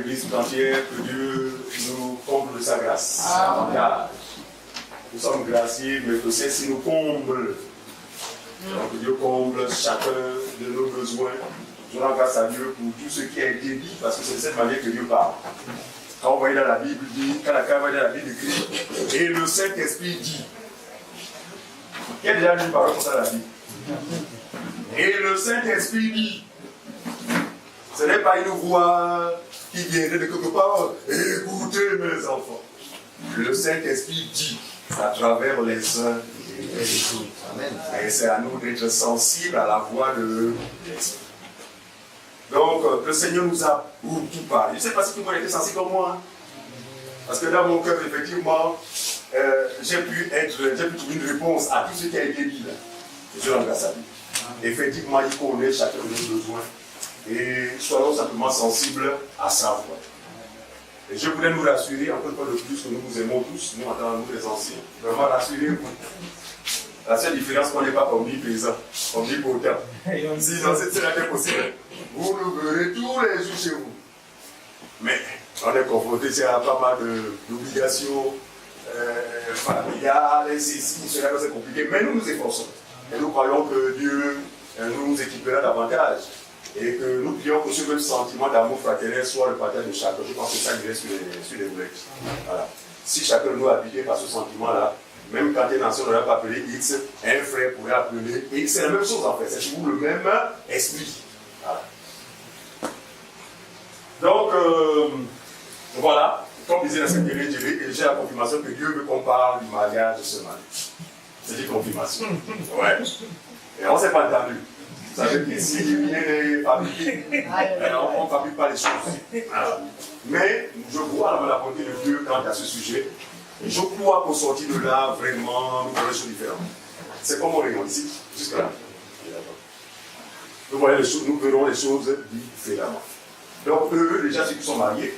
l'Église tout entière, que Dieu nous comble de sa grâce. Nous sommes graciés, mais que c'est nous comble. Donc Dieu comble chacun de nos besoins. Je rends grâce à Dieu pour tout ce qui a été dit, parce que c'est de cette manière que Dieu parle. Quand on voit dans la Bible, quand la dans la Bible écrit, et le Saint-Esprit dit. Qui a déjà lu une parole comme ça dans la Bible? Et le Saint-Esprit dit. Ce n'est pas une voix qui viendrait de quelque part. Écoutez mes enfants. Le Saint-Esprit dit à travers les uns et les autres. Amen. Et c'est à nous d'être sensibles à la voix de l'Esprit. Donc, le Seigneur nous a beaucoup parlé. Je ne sais pas si tout le monde était sensible comme moi. Parce que dans mon cœur, effectivement, j'ai pu trouver une réponse à tout ce qui a été dit là. Je rends grâce à lui. Effectivement, il connaît chacun de nos besoins. Et soyons simplement sensibles à sa voix. Et je voulais nous rassurer, encore une fois de plus, que nous nous aimons tous, nous en tant que nous les anciens. Vraiment rassurez-vous. La seule différence, qu'on n'est pas omniprésent, omnipotent. Sinon, c'est la possible. Vous nous verrez tous les jours chez vous. Mais on est confronté à pas mal d'obligations familiales, ceci, cela, c'est compliqué. Mais nous nous efforçons. Et nous croyons que Dieu nous équipera davantage. Et que nous prions que ce même sentiment d'amour fraternel soit le partage de chacun. Je pense que ça irait sur les boulettes. Voilà. Si chacun de nous est habité par ce sentiment-là, même quand un ancien n'aurait pas appelé X, un frère pourrait appeler X. C'est la même chose en fait. C'est toujours le même esprit. Voilà. Donc, voilà. Comme disait la secrétaire j'ai la confirmation que Dieu veut qu'on parle du mariage de ce mari. C'est une confirmation. Ouais. Et on ne s'est pas entendu. Vous savez qu'ici, il vient de fabriquer. On ne fabrique pas les choses. Voilà. Mais je crois à la volonté de Dieu quant à ce sujet. Et je crois qu'au sortir de là, vraiment, nous verrons des choses différentes. C'est comme on est ici, jusque-là. Nous verrons les choses différemment. Donc, eux, déjà, ceux qui sont mariés,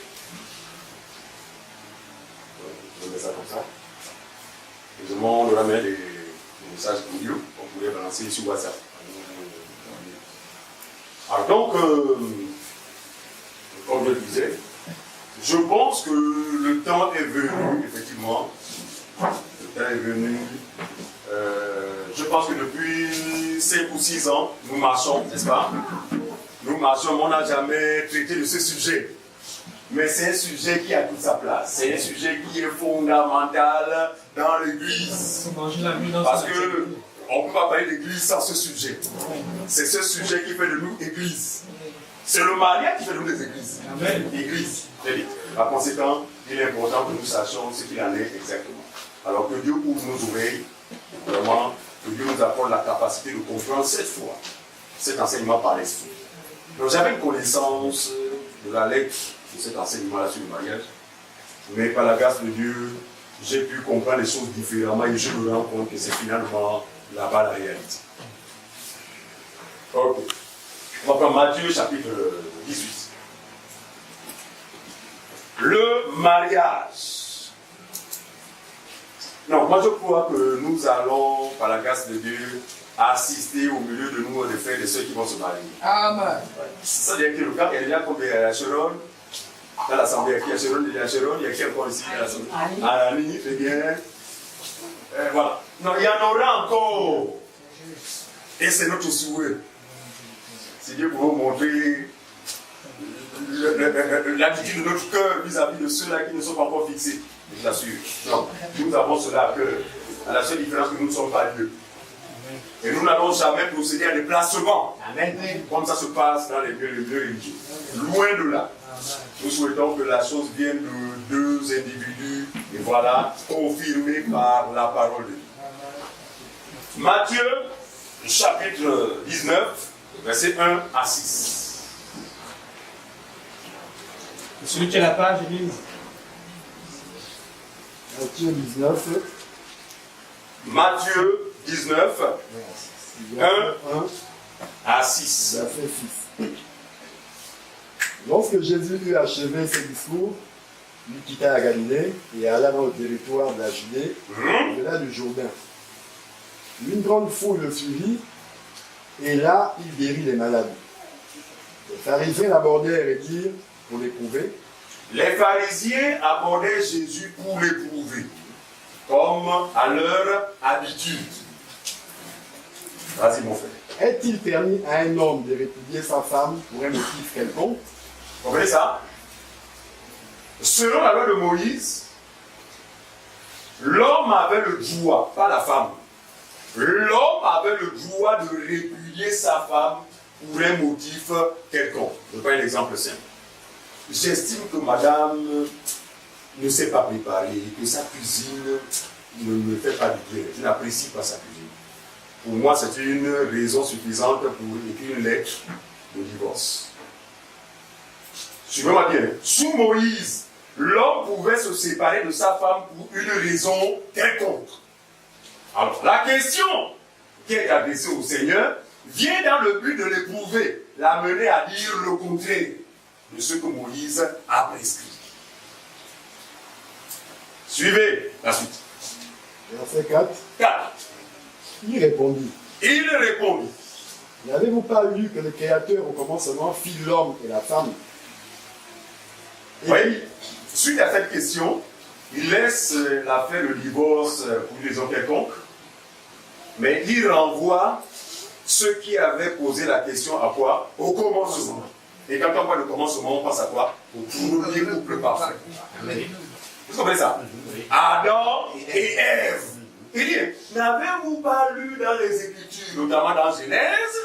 je mets ça comme ça. Évidemment, on leur met des messages audio qu'on pourrait balancer sur WhatsApp. Alors donc, comme je le disais, je pense que le temps est venu, effectivement. Le temps est venu. Je pense que depuis 5 ou 6 ans, nous marchons, n'est-ce pas? Nous marchons, on n'a jamais traité de ce sujet. Mais c'est un sujet qui a toute sa place. C'est un sujet qui est fondamental dans l'Église. Parce que on ne peut pas parler d'église sans ce sujet. C'est ce sujet qui fait de nous église. C'est le mariage qui fait de nous des églises. Église. Par conséquent, il est important que nous sachions ce qu'il en est exactement. Alors que Dieu ouvre nos oreilles, vraiment, que Dieu nous apporte la capacité de comprendre cette foi, cet enseignement par l'esprit. Donc j'avais une connaissance de la lettre de cet enseignement-là sur le mariage, mais par la grâce de Dieu, j'ai pu comprendre les choses différemment et je me rends compte que c'est finalement là-bas la réalité. Ok. On va prendre Matthieu chapitre 18. Le mariage. Non, moi je crois que nous allons, par la grâce de Dieu, assister au milieu de nous des frères et des sœurs qui vont se marier. Amen. Ouais. Ça veut dire que le cas, il y a déjà comme à Chéron, dans l'assemblée, il y a Chéron, il y a qui encore ici à l'assemblée? Annie, très bien. Voilà. Non, il y en aura encore. Et c'est notre souhait. C'est Dieu pour vous montrer l'attitude de notre cœur vis-à-vis de ceux-là qui ne sont pas encore fixés. Je l'assure. Donc, nous avons cela à cœur. À la seule différence que nous ne sommes pas Dieu. Et nous n'allons jamais procéder à des placements. Amen. Comme ça se passe dans les lieux religieux. Loin de là. Nous souhaitons que la chose vienne de deux individus, et voilà, confirmée par la parole de Dieu. Matthieu, chapitre 19, versets 1 à 6. Celui qui a la page, il lit. Matthieu 19. Matthieu 19, 1 à 6. Verset 6. Lorsque Jésus eut achevé ses discours, il quitta la Galilée et alla dans le territoire de la Judée, au-delà du Jourdain. Une grande foule le suivit, et là, il guérit les malades. Les pharisiens l'abordèrent et dirent, pour l'éprouver, Les pharisiens abordaient Jésus pour l'éprouver, comme à leur habitude. Vas-y, mon frère. est-il permis à un homme de répudier sa femme pour un motif quelconque? Vous comprenez ça? Selon la loi de Moïse, l'homme avait le droit, pas la femme, l'homme avait le droit de répudier sa femme pour un motif quelconque. Je prends un exemple simple. J'estime que madame ne s'est pas préparée, que sa cuisine ne me fait pas du bien. Je n'apprécie pas sa cuisine. Pour moi, c'est une raison suffisante pour écrire une lettre de divorce. Suivez-moi bien. Sous Moïse, l'homme pouvait se séparer de sa femme pour une raison quelconque. Alors, la question qui est adressée au Seigneur vient dans le but de l'éprouver, l'amener à dire le contraire de ce que Moïse a prescrit. Suivez la suite. Verset 4. 4. Il répondit, Il répondit. n'avez-vous pas lu que le Créateur au commencement fit l'homme et la femme? Et Oui, suite à cette question, il laisse l'affaire de divorce pour une raison quelconque, mais il renvoie ceux qui avaient posé la question à quoi? Au commencement. Et quand on parle de commencement, on pense à quoi? Au premier couple parfait. Vous comprenez ça? Adam et Ève. Il dit, n'avez-vous pas lu dans les Écritures, notamment dans Genèse,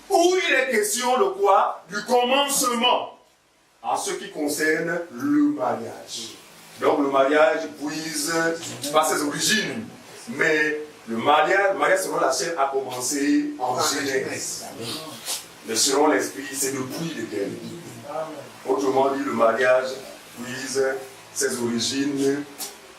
où il est question de quoi? Du commencement, en ce qui concerne le mariage. Donc le mariage puise pas ses origines, mais le mariage selon la chair a commencé en Genèse. Mais selon l'esprit, c'est depuis l'éternité. Autrement dit, le mariage puise ses origines,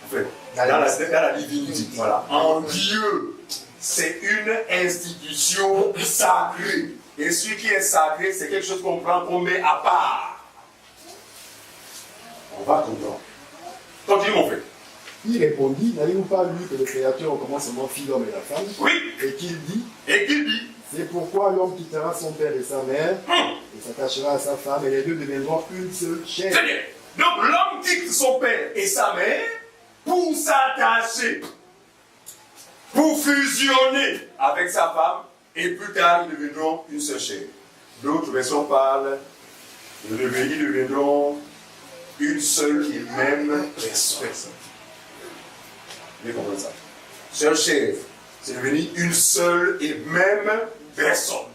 enfin, dans la divinité. Voilà. En Dieu, c'est une institution sacrée. Et ce qui est sacré, c'est quelque chose qu'on prend, qu'on met à part. On va comprendre. Continue, mon frère. il répondit, n'avez-vous pas lu que le Créateur au commencement fit l'homme et la femme? Oui. Et qu'il dit, c'est pourquoi l'homme quittera son père et sa mère, et s'attachera à sa femme, et les deux deviendront une seule chair. Très bien. Donc l'homme quitte son père et sa mère pour s'attacher, pour fusionner avec sa femme, et plus tard ils deviendront une seule chair. D'autres versions parlent, ils deviendront une seule et même personne. Vous comprenez ça? Seule chair, c'est devenu une seule et même personne.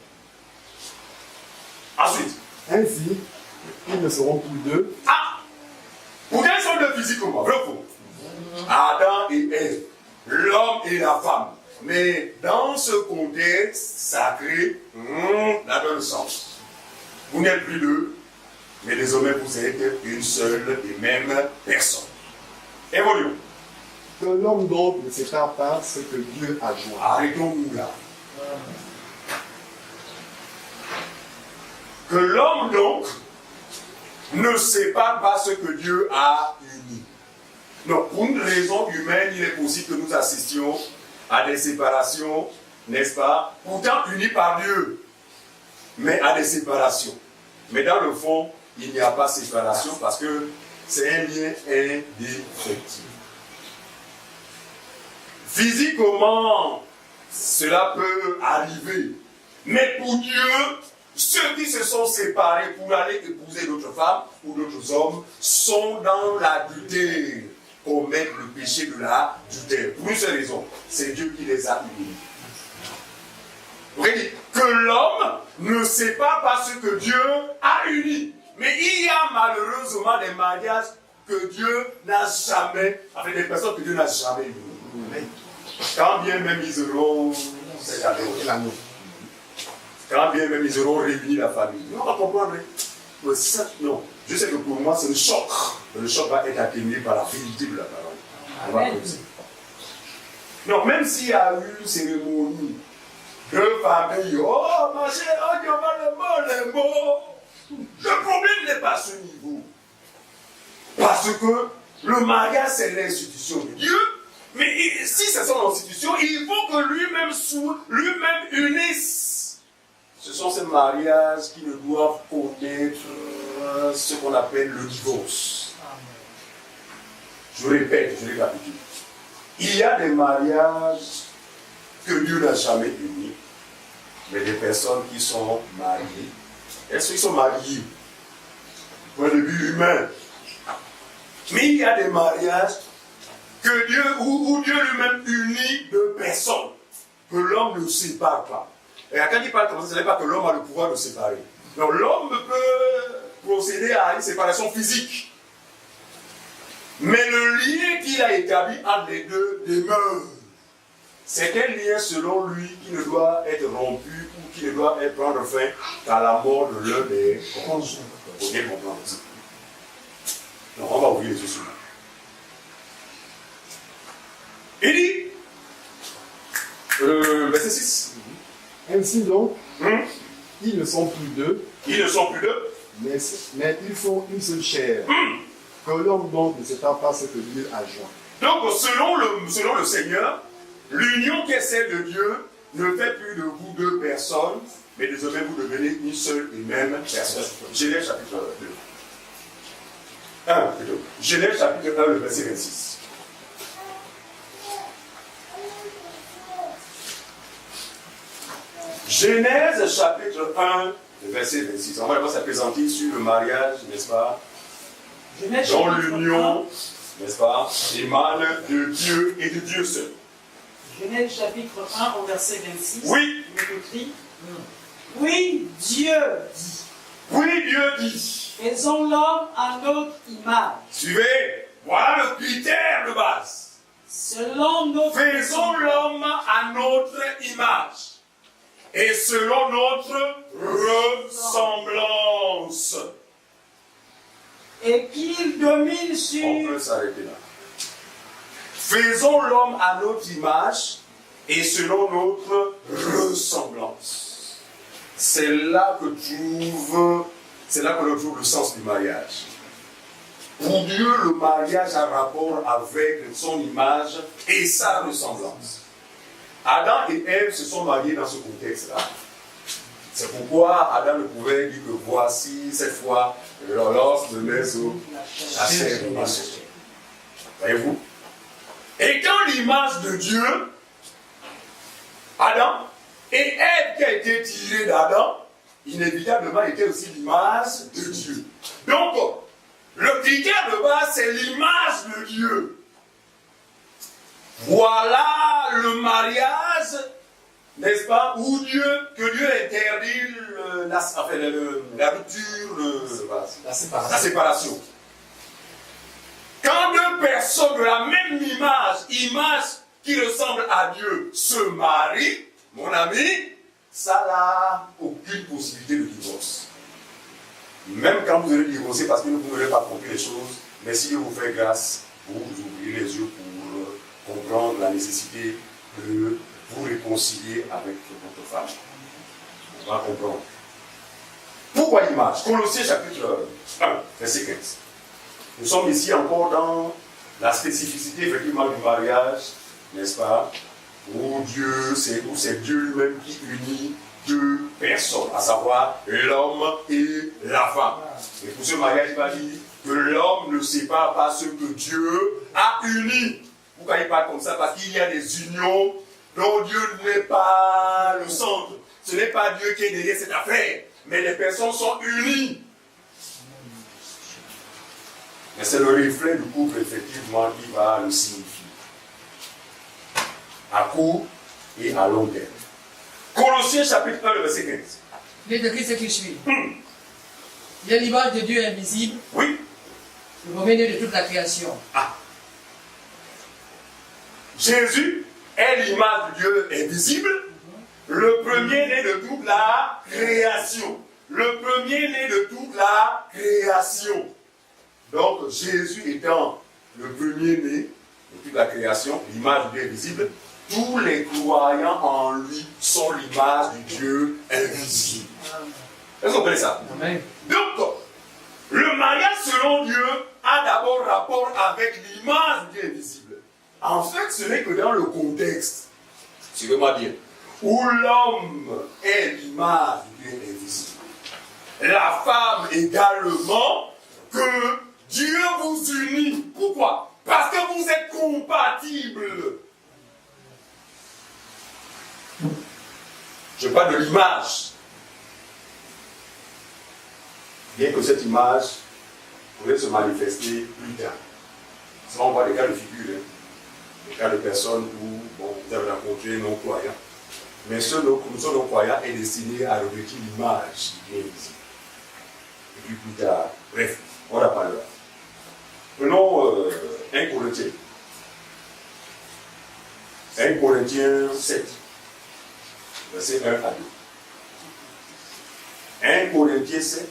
Ensuite, Ainsi, ils ne seront plus deux, pourtant ils sont deux physiquement, vrai ou faux? Adam et Ève, l'homme et la femme. Mais dans ce contexte sacré, la donne sens. Vous n'êtes plus deux, mais désormais vous êtes une seule et même personne. Évoluons. que l'homme donc ne sépare pas ce que Dieu a joint. Arrêtons-nous là. Que l'homme donc ne sépare pas ce que Dieu a uni. Donc, pour une raison humaine, il est possible que nous assistions à des séparations, n'est-ce pas? Pourtant unis par Dieu, mais à des séparations. Mais dans le fond, il n'y a pas séparation parce que c'est un lien indéfectible. Physiquement, cela peut arriver. Mais pour Dieu, ceux qui se sont séparés pour aller épouser d'autres femmes ou d'autres hommes sont dans l'adultère, commettent le péché de l'adultère. Pour une seule raison, c'est Dieu qui les a unis. Vous voyez, que l'homme ne sépare pas ce que Dieu a uni. Mais il y a malheureusement des mariages que Dieu n'a jamais, avec des personnes que Dieu n'a jamais unies. Quand bien même ils auront cette année, quand bien même ils auront réuni la famille, on va comprendre. Mais ça, non. Je sais que pour moi, c'est le choc. Le choc va être atténué par la vérité de la parole. On va commencer. Non, même s'il y a eu une cérémonie de famille, oh ma chère, oh Dieu, les mots. Le problème n'est pas à ce niveau. Parce que le mariage, c'est l'institution de Dieu. Mais si c'est son institution, il faut que lui-même unisse. Ce sont ces mariages qui ne doivent connaître ce qu'on appelle le divorce. Je répète, je récapitule. Il y a des mariages que Dieu n'a jamais unis, mais des personnes qui sont mariées. Est-ce qu'ils sont mariés? Point de vue humain. Mais il y a des mariages que Dieu, où Dieu lui-même unit deux personnes, que l'homme ne sépare pas. Et quand il parle comme ça, ce n'est pas que l'homme a le pouvoir de séparer. Donc l'homme peut procéder à une séparation physique. Mais le lien qu'il a établi entre les deux demeure. C'est un lien selon lui qui ne doit être rompu ou qui ne doit être prendre fin qu'à la mort de l'un des conjoints. Vous bien comprendre ça. Donc on va ouvrir les yeux sur là. Il dit, verset 6. Ainsi donc, ils ne sont plus deux. Ils ne sont plus deux. Mais ils font une seule chair. Que l'homme donc ne sépare pas ce que Dieu a joint. Donc selon le Seigneur, l'union qui est celle de Dieu ne fait plus de vous deux personnes, mais désormais vous devenez une seule et même personne. Genèse chapitre 2. Genèse chapitre 1, le verset 26. Genèse chapitre 1, le verset 26. On va d'abord s'appesantir sur le mariage, n'est-ce pas? Dont l'union, n'est-ce pas, émane de Dieu et de Dieu seul. Genèse chapitre 1 au verset 26. Oui. Il est écrit, oui, Dieu dit. Oui, Dieu dit. Faisons l'homme à notre image. Suivez, voilà le critère de base. Selon notre Faisons l'homme à notre image et selon notre ressemblance. Et qu'il domine sur... On peut s'arrêter là. Faisons l'homme à notre image et selon notre ressemblance. C'est là que l'on trouve le sens du mariage. Pour Dieu, le mariage a rapport avec son image et sa ressemblance. Adam et Ève se sont mariés dans ce contexte-là. C'est pourquoi Adam ne pouvait dire que voici cette fois l'os de mes os, la chair de ma chair. Voyez-vous? Et quand l'image de Dieu, Adam, et Ève qui a été tirée d'Adam, inévitablement était aussi l'image de Dieu. Donc, le critère de base, c'est l'image de Dieu. Voilà le mariage, n'est-ce pas, que Dieu interdit la rupture, la séparation. Quand deux personnes de la même image qui ressemble à Dieu, se marient, mon ami, ça n'a aucune possibilité de divorce. Même quand vous allez divorcer parce que vous ne pouvez pas compris les choses, mais si Dieu vous fait grâce, vous ouvrez les yeux pour comprendre la nécessité de vous réconcilier avec votre femme. On va comprendre. Pourquoi image? Colossiens chapitre 1, verset 15. Nous sommes ici encore dans la spécificité effectivement du mariage, n'est-ce pas? Où c'est Dieu lui-même qui unit deux personnes, à savoir l'homme et la femme. Et pour ce mariage, il va dire que l'homme ne sépare pas ce que Dieu a uni. Pourquoi il parle comme ça? Parce qu'il y a des unions dont Dieu n'est pas le centre. Ce n'est pas Dieu qui est derrière cette affaire, mais les personnes sont unies. Mais c'est le reflet du couple, effectivement, qui va le signifier. À court et à long terme. Colossiens chapitre 1, le verset 15. Il est écrit ce qui suit. Il y a l'image de Dieu invisible, Oui. le premier-né de toute la création. Ah. Jésus est l'image de Dieu invisible, le premier-né de toute la création. Le premier-né de toute la création. Donc, Jésus étant le premier-né de toute la création, l'image de Dieu invisible, tous les croyants en lui sont l'image du Dieu invisible. Est-ce que vous comprenez ça? Amen. Donc, le mariage selon Dieu a d'abord rapport avec l'image du Dieu invisible. En fait, ce n'est que dans le contexte, suivez-moi bien, où l'homme est l'image du Dieu invisible. La femme également, que Dieu vous unit. Pourquoi? Parce que vous êtes compatibles. Je parle de l'image. Bien que cette image pourrait se manifester plus tard. Ça, on voit des cas de figure, des cas de personnes où vous avez rencontré non-croyants. Mais ce non-croyant est destiné à revêtir l'image du Dieu invisible. Et puis plus tard, bref, on en parlera. Prenons 1 Corinthiens. 1 Corinthiens 7, verset 1 à 2. 1 Corinthiens 7,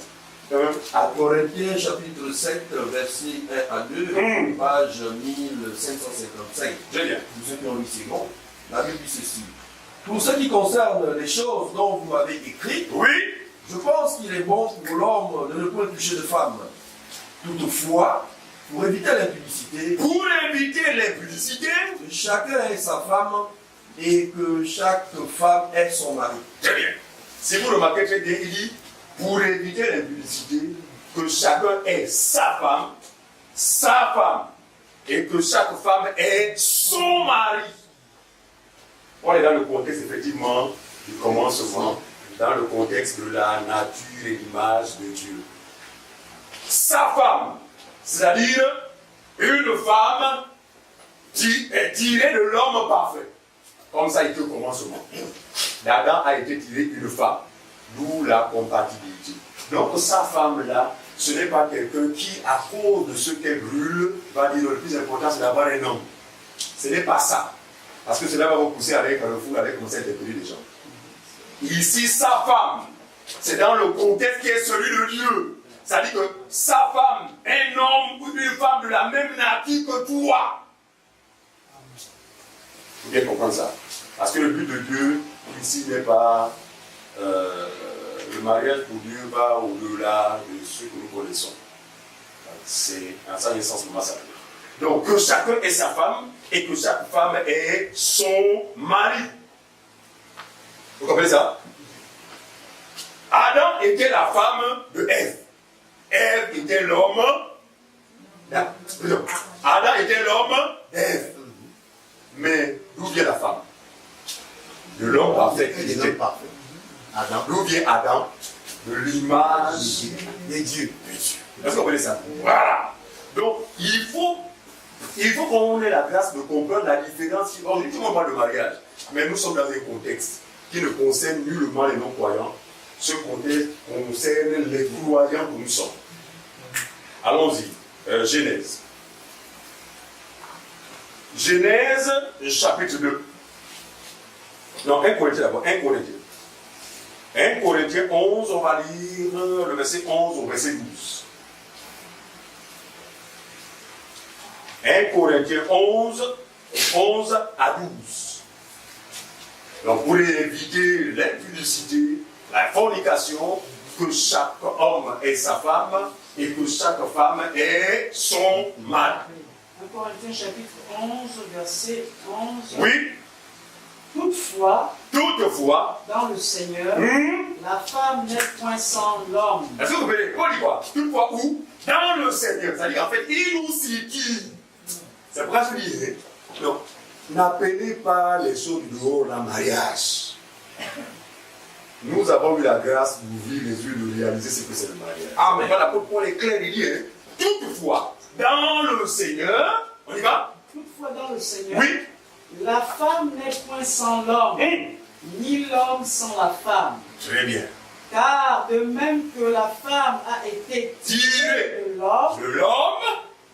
1 à 2. Corinthiens chapitre 7, verset 1 à 2, page 1555. Génial. Pour ceux qui ont lu ces mots, la Bible dit ceci. Pour ce qui concerne les choses dont vous m'avez écrit, Oui. je pense qu'il est bon pour l'homme de ne point toucher de femme. Toutefois, pour éviter l'impudicité, Pour éviter l'impudicité, que chacun ait sa femme et que chaque femme ait son mari. très bien. Si vous remarquez très bien, il dit pour éviter l'impudicité, que chacun ait sa femme, et que chaque femme ait son mari. On est dans le contexte effectivement du commencement, dans le contexte de la nature et l'image de Dieu. Sa femme, c'est-à-dire une femme qui est tirée de l'homme parfait. Comme ça a été au commencement. D'Adam a été tiré une femme, d'où la compatibilité. Donc sa femme-là, ce n'est pas quelqu'un qui, à cause de ce qu'elle brûle, va dire le plus important c'est d'avoir un homme. Ce n'est pas ça. Parce que cela va vous pousser avec le fou, avec commencer à interpeller les gens. Ici, sa femme, c'est dans le contexte qui est celui de Dieu. C'est-à-dire que sa femme, un homme ou une femme de la même nature que toi. Il faut bien comprendre ça. Parce que le but de Dieu, ici, n'est pas... le mariage pour Dieu va au-delà de ce que nous connaissons. C'est un sens essentiellement ça. Donc, que chacun ait sa femme et que chaque femme ait son mari. Vous comprenez ça? Adam était la femme de Ève. Ève était l'homme. Adam était l'homme d'Ève. Mais d'où vient la femme? De l'homme parfait qu'il était. Adam. D'où vient Adam? De l'image Et Dieu. est-ce que vous comprenez ça? Voilà. Donc, il faut qu'on ait la grâce de comprendre la différence. Tout le monde parle de mariage, mais nous sommes dans un contexte qui ne concerne nullement les non-croyants. Ce contexte concerne les croyants que nous sommes. Allons-y. Genèse. Genèse, chapitre 2. Non, 1 Corinthiens d'abord. 1 Corinthiens. 1 Corinthiens 11, on va lire le verset 11 au verset 12. 1 Corinthiens 11, 11 à 12. Donc pour éviter l'impudicité, la fornication, que chaque homme ait sa femme et que chaque femme ait son mari. 1 Corinthiens chapitre 11, verset 11. Oui, Toutefois, dans le Seigneur, la femme n'est point sans l'homme. est-ce que vous pouvez on dit quoi? Toutefois où? Dans le Seigneur. C'est-à-dire en fait, il nous situe. C'est pourquoi je dis, non, n'appelez pas les choses du dehors la mariage. Nous avons eu la grâce d'ouvrir les yeux, de réaliser ce que c'est le mariage. Amen. Voilà, pour Paul est clair, il dit, toutefois, dans le Seigneur, on y va? Toutefois, dans le Seigneur, Oui. la femme n'est point sans l'homme. ni l'homme sans la femme. Très bien. Car de même que la femme a été tirée de l'homme,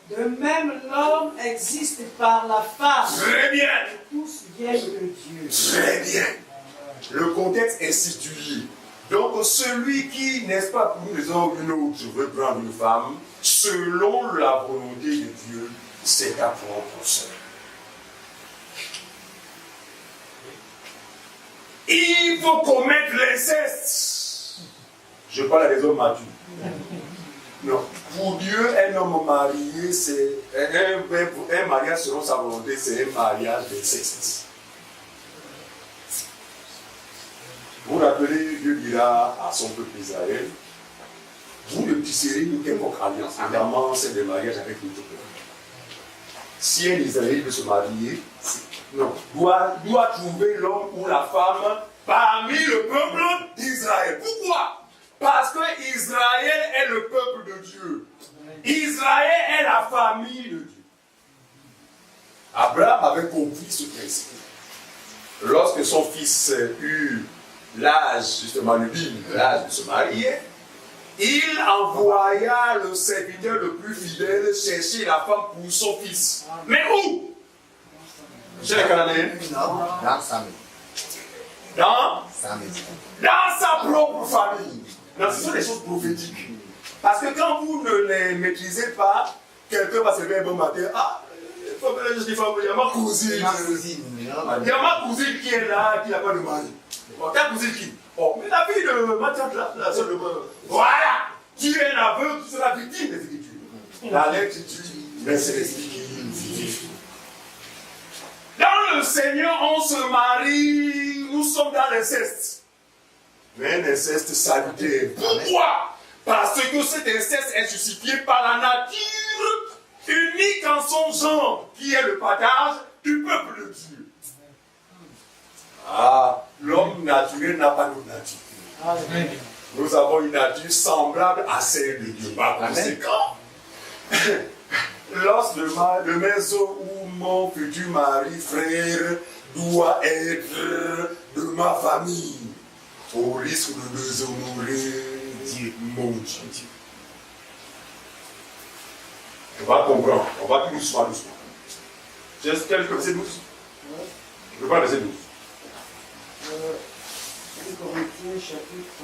de même l'homme existe par la femme. Très bien. Tous viennent de Dieu. Très bien. Le contexte est situé. Donc celui qui, n'est-ce pas, pour nous disons une autre, je veux prendre une femme, selon la volonté de Dieu, c'est ta propre sœur. Il faut commettre l'inceste. Je parle des hommes matures. Non. Pour Dieu, un homme marié, c'est un mariage selon sa volonté, c'est un mariage d'inceste. Vous vous rappelez, Dieu dira à son peuple Israël, vous ne tisserez une quelconque alliance, notamment celle de mariage avec notre peuple. Si un Israélite veut se marier, non, doit trouver l'homme ou la femme parmi le peuple d'Israël. Pourquoi? Parce que Israël est le peuple de Dieu. Israël est la famille de Dieu. Abraham avait compris ce principe. Lorsque son fils eut l'âge, justement le digne, l'âge de se marier, il envoya le serviteur le plus fidèle chercher la femme pour son fils. Mais où? Chez les Cananéens? Dans sa maison. Dans sa propre famille. Non, ce sont des choses prophétiques. Parce que quand vous ne les maîtrisez pas, quelqu'un va se lever un bon matin. Ah, il y a ma cousine. Il y a ma cousine qui est là, qui n'a pas de mari. Bon, ta cousine qui? Oh, mais la fille de ma tante, la soeur de ma. Voilà! Tu es un aveu, tu seras victime des Écritures. La lettre dit, mais c'est l'esprit qui vit. Dans le Seigneur, on se marie, nous sommes dans l'inceste. Mais un inceste salutaire. Pourquoi? Parce que cet inceste est justifié par la nature unique en son genre, qui est le partage du peuple de Dieu. Ah, l'homme naturel n'a pas notre nature. Nous avons une nature semblable à celle de Dieu. Par conséquent, lorsque le maison où mon futur mari, frère, doit être de ma famille, au risque de déshonorer mon Dieu. On va comprendre, on va tout doucement. J'ai quelques versets 12. Je vais pas verset 12. 1 Corinthiens chapitre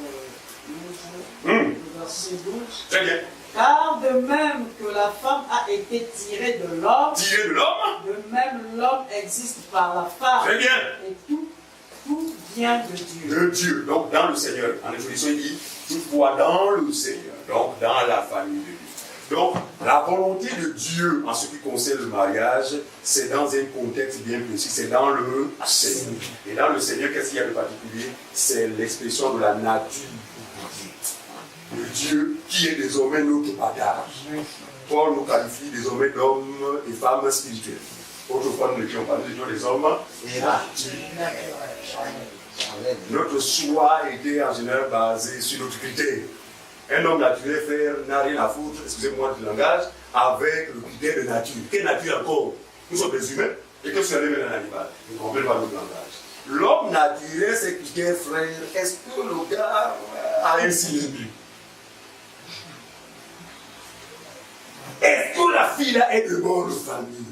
12, verset 12. Très bien. Car de même que la femme a été tirée de l'homme, de même l'homme existe par la femme. Très bien. Et tout vient de Dieu. De Dieu, donc dans le Seigneur. En introduction, il dit toutefois dans le Seigneur, donc dans la famille de Dieu. Donc, la volonté de Dieu en ce qui concerne le mariage, c'est dans un contexte bien précis, c'est dans le Seigneur. Et dans le Seigneur, qu'est-ce qu'il y a de particulier? C'est l'expression de la nature de Dieu qui est désormais notre partage. Paul nous qualifie désormais d'hommes et femmes spirituels. Autrefois, nous n'étions pas, nous étions des hommes et notre choix était en général basé sur notre critère. Un homme naturel, frère, n'a rien à foutre, excusez-moi du langage, avec le critère de nature. Quelle nature encore? Nous sommes des humains, et que c'est même un animal. Nous ne comprenons pas notre langage. L'homme naturel, c'est critère, frère. Est-ce que le gars a un cylindre? Est-ce que la fille là est de bonne famille?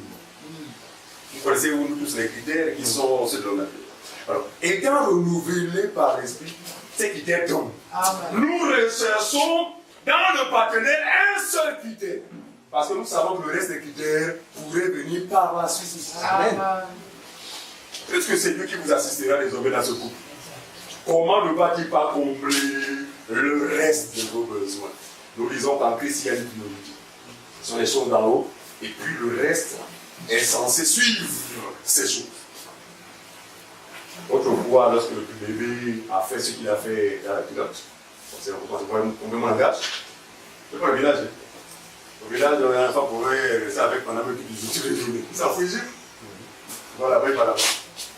Vous connaissez vous tous les critères qui sont ceux de l'homme naturel. Alors, étant renouvelés par l'esprit, ces critères tombent. Nous recherchons dans le partenaire un seul critère. Parce que nous savons que le reste des critères pourraient venir par la suite. Amen. Puisque c'est Dieu qui vous assistera désormais dans ce couple. Comment ne va-t-il pas combler le reste de vos besoins? Nous disons qu'en Christ, il y a une priorité. Ce sont les choses d'en haut. Et puis le reste est censé suivre ces choses. Autrefois, lorsque le bébé a fait ce qu'il a fait dans la pilote, c'est un bon langage. C'est pas le village. Au village, un enfant pouvait rester avec madame qui lui dit ça fouille. Voilà, là-bas, il va là-bas.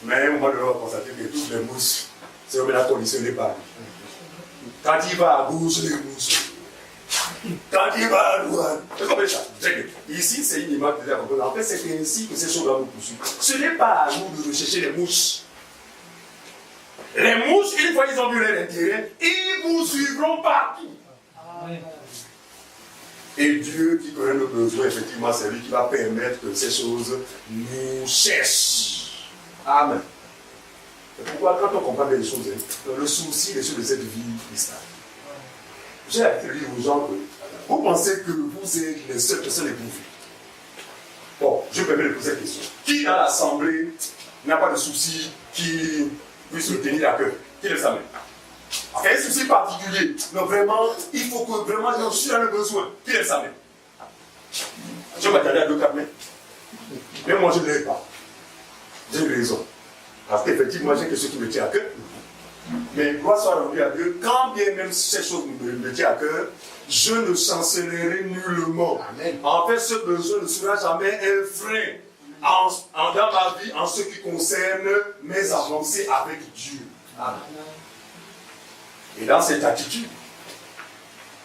Mais moi, je dois constater que toutes les mousses, c'est au ménage conditionné par lui. Quand il va à gauche, les mousses. Quand il va à droite. C'est comme ça. Ici, c'est une image de la compagnie. En fait, c'est ainsi que ces choses-là nous poursuivent. Ce n'est pas à nous de rechercher les mousses. Les mouches, une fois qu'ils ont vu leur intérêt, ils vous suivront partout. Amen. Et Dieu qui connaît nos besoins, effectivement, c'est lui qui va permettre que ces choses nous cessent. Amen. Et pourquoi, quand on comprend des choses, le souci des choses de cette vie cristal. J'ai l'habitude de dire aux gens que vous pensez que vous êtes les seules personnes éprouvées. Bon, je me permets de poser cette question. Qui dans l'assemblée n'a pas de souci qui puisse le tenir à cœur? Qui le savait? Un souci particulier. Non, vraiment, il faut que vraiment je suis dans le besoin. Qui le savait? Je m'attendais à 2-4 mains. Mais moi, je ne l'ai pas. J'ai une raison. Parce qu'effectivement, j'ai quelque chose qui me tient à cœur. Mais gloire soit rendue à Dieu, quand bien même ces choses me tiennent à cœur, je ne chancellerai nullement. Amen. En fait, ce besoin ne sera jamais un frein dans ma vie en ce qui concerne mes avancées avec Dieu. Amen. Et dans cette attitude,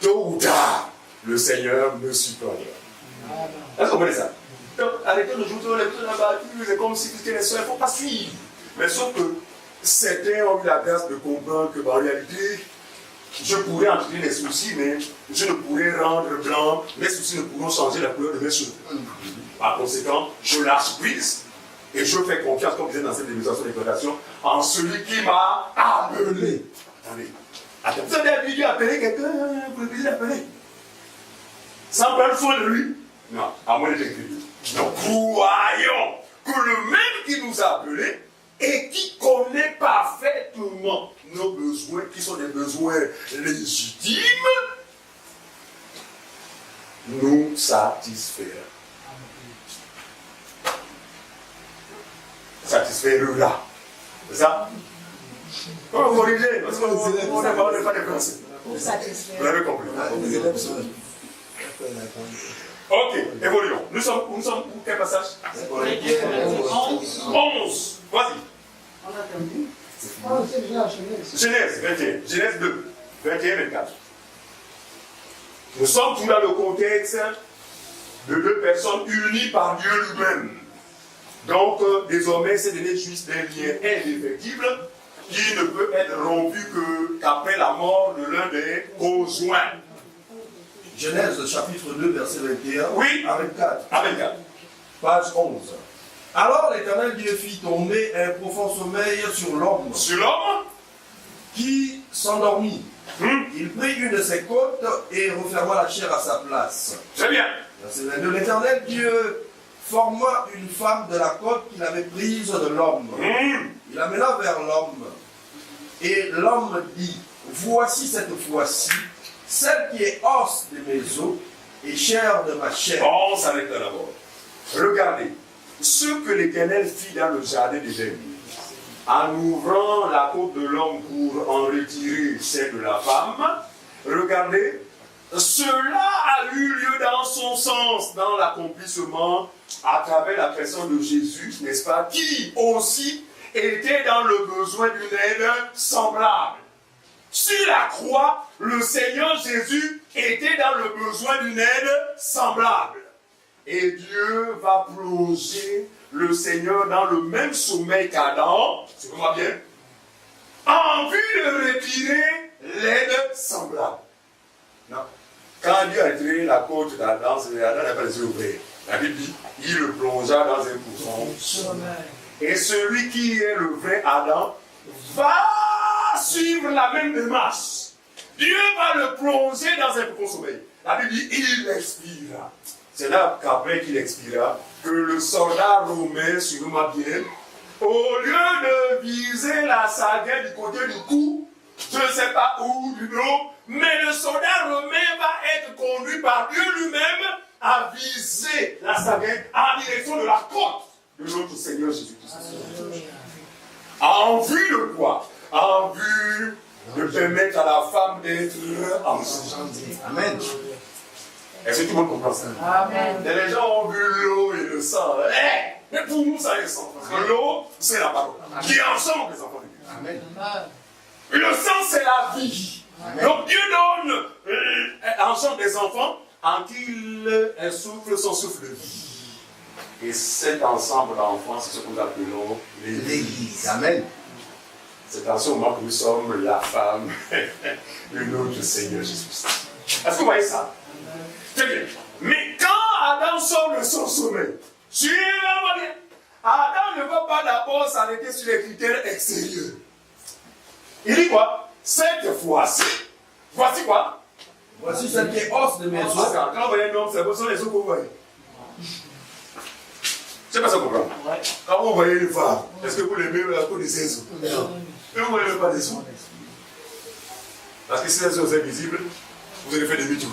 tôt ou tard, le Seigneur me surprendra. Est-ce que vous comprenez ça? Donc, arrêtez de jouer les choses là-bas, c'est comme si c'était les soeurs, il ne faut pas suivre. Mais sauf que certains ont eu la grâce de comprendre que, en réalité, je pourrais entretenir les soucis, mais je ne pourrais rendre blanc, mes soucis ne pourront changer la couleur de mes cheveux. Par conséquent, je lâche prise et je fais confiance, comme disait dans cette démonstration d'exploitation, en celui qui m'a appelé. Attendez, vous avez dû appeler quelqu'un pour le plaisir d'appeler. Sans prendre soin de lui? Non, à moins d'être écrit. Donc, croyons que le même qui nous a appelés et qui connaît parfaitement nos besoins, qui sont des besoins légitimes, nous satisfaire. Satisfaire-là. C'est ça? Comment vous corrigez? Parce qu'on n'est pas des Français. Vous l'avez compris. Ok, évoluons. Nous sommes pour quel passage? 11. Vas-y. Genèse 21. Genèse 2. 21-24. Nous sommes tous dans le contexte de deux personnes unies par Dieu lui-même. Donc, désormais, c'est donné juste des liens indéfectibles qui ne peut être rompu qu'après la mort de l'un des conjoints. Genèse chapitre 2, verset 21 oui, à 24. À 24. Page 11. Alors l'Éternel Dieu fit tomber un profond sommeil sur l'homme. Sur l'homme qui s'endormit. Il prit une de ses côtes et referma la chair à sa place. Très bien. Verset 22. L'Éternel Dieu forma une femme de la côte qu'il avait prise de l'homme. Il l'amena vers l'homme. Et l'homme dit, voici cette fois-ci, celle qui est os de mes os et chair de ma chair. On s'arrête là d'abord. Regardez, ce que l'Éternel fit dans le jardin d'Éden, en ouvrant la côte de l'homme pour en retirer celle de la femme, regardez, cela a eu lieu dans son sens, dans l'accomplissement à travers la personne de Jésus, n'est-ce pas, qui aussi était dans le besoin d'une aide semblable. Sur la croix, le Seigneur Jésus était dans le besoin d'une aide semblable. Et Dieu va plonger le Seigneur dans le même sommeil qu'Adam, c'est moi bien, en vue de retirer l'aide semblable. Non. Quand Dieu a retiré la côte d'Adam, Adam n'a pas les yeux ouverts. La Bible dit, il le plongea dans un profond sommeil. Et celui qui est le vrai Adam va suivre la même démarche. Dieu va le plonger dans un profond sommeil. La Bible dit, il expira. C'est là qu'après qu'il expira, que le soldat romain, suivez-moi bien, au lieu de viser la sagaie du côté du cou, je ne sais pas où, du dos, mais le soldat romain va être conduit par Dieu lui-même à viser la sagaie en direction de la côte de notre Seigneur Jésus-Christ. En vue de quoi? En vue de permettre à la femme d'être enceinte. Amen. Est-ce que tout le monde comprend ça? Amen. Et les gens ont vu l'eau et le sang. Mais pour nous, ça est le sang. Parce que l'eau, c'est la parole. Qui est ensemble, les enfants de Dieu. Amen. Le sang, c'est la vie. Amen. Donc Dieu donne ensemble des enfants en qui il souffle son souffle de vie. Et cet ensemble d'enfants, c'est ce que nous appelons l'Église. Amen. C'est en ce moment que nous sommes la femme de notre Seigneur Jésus-Christ. Est-ce que vous voyez ça? Très bien. Mais quand Adam sort de son sommeil, suivez-moi bien. Adam ne va pas d'abord s'arrêter sur les critères extérieurs. Il dit quoi? Cette fois-ci, voici quoi? Voici celle qui est os de mes os. Quand vous voyez un homme, ce sont les os que vous voyez. Je ne sais pas si vous comprenez. Quand vous voyez une femme, est-ce que vous l'aimez à cause de ses os? Non. Et vous ne voyez pas des os. Parce que si les os sont visibles, vous allez faire des demi-tours.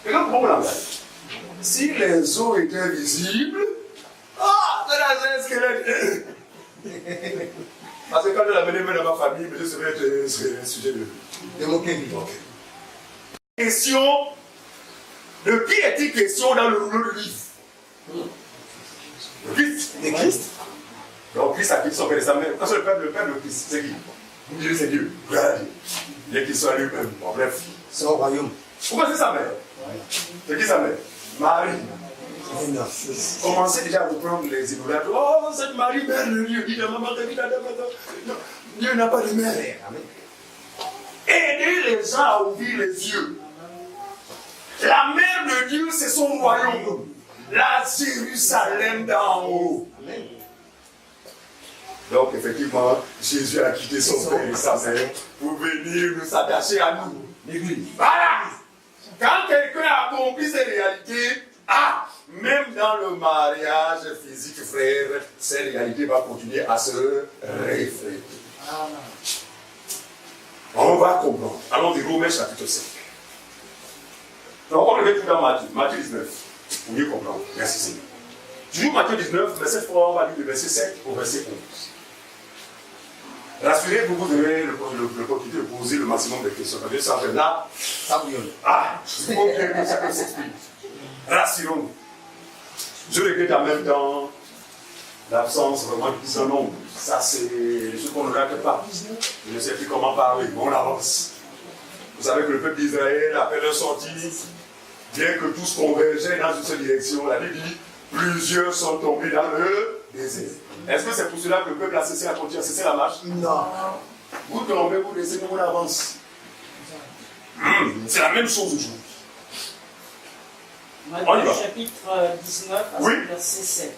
Et quand vous la si les os étaient visibles, c'est un squelette. Parce que quand je l'amenais même dans ma famille, je savais que c'est un sujet de moquerie. Question de qui est-il question dans le rouleau de livre? Le Christ. De Christ. Donc Christ a quitté son père et sa mère. Quand c'est le père de Christ, c'est qui? Vous direz c'est Dieu. Bien qu'il soit lui-même. Bon, bref. C'est au royaume. Pourquoi c'est sa mère? C'est qui sa mère? Marie. Commencez déjà à reprendre les idolâtres. Oh, cette Marie, mère de Dieu. Dieu n'a pas de mère. Aidez les gens à ouvrir les yeux. La mère de Dieu, c'est son royaume. La Jérusalem d'en haut. Donc, effectivement, Jésus a quitté son père et sa mère pour venir nous s'attacher à nous, l'Église. Voilà! Quand quelqu'un a compris ces réalités, même dans le mariage physique, frère, ces réalités vont continuer à se refléter. On va comprendre. Allons dire Romains chapitre 5. Donc, on le met tout dans Matthieu 19. Pour mieux comprendre. Merci Seigneur. Toujours Matthieu 19, mais cette fois, on va lire le verset 7 au verset 11. Rassurez-vous, vous devez l'opportunité de poser le maximum de questions. Quand je sens que là, ça bouillonne. Il faut bien que ça s'explique. Rassurons-nous. Je regrette en même temps l'absence vraiment du plus nombre. Ça, c'est ce qu'on ne regrette pas. Je ne sais plus comment parler. On avance. Vous savez que le peuple d'Israël, après leur sortie, bien que tous convergeaient dans une seule direction, la Bible dit plusieurs sont tombés dans le désert. Est-ce que c'est pour cela que le peuple a cessé la marche? Non. Vous tombez, vous laissez, nous on avance. C'est la même chose aujourd'hui. Matthieu chapitre 19, verset 7.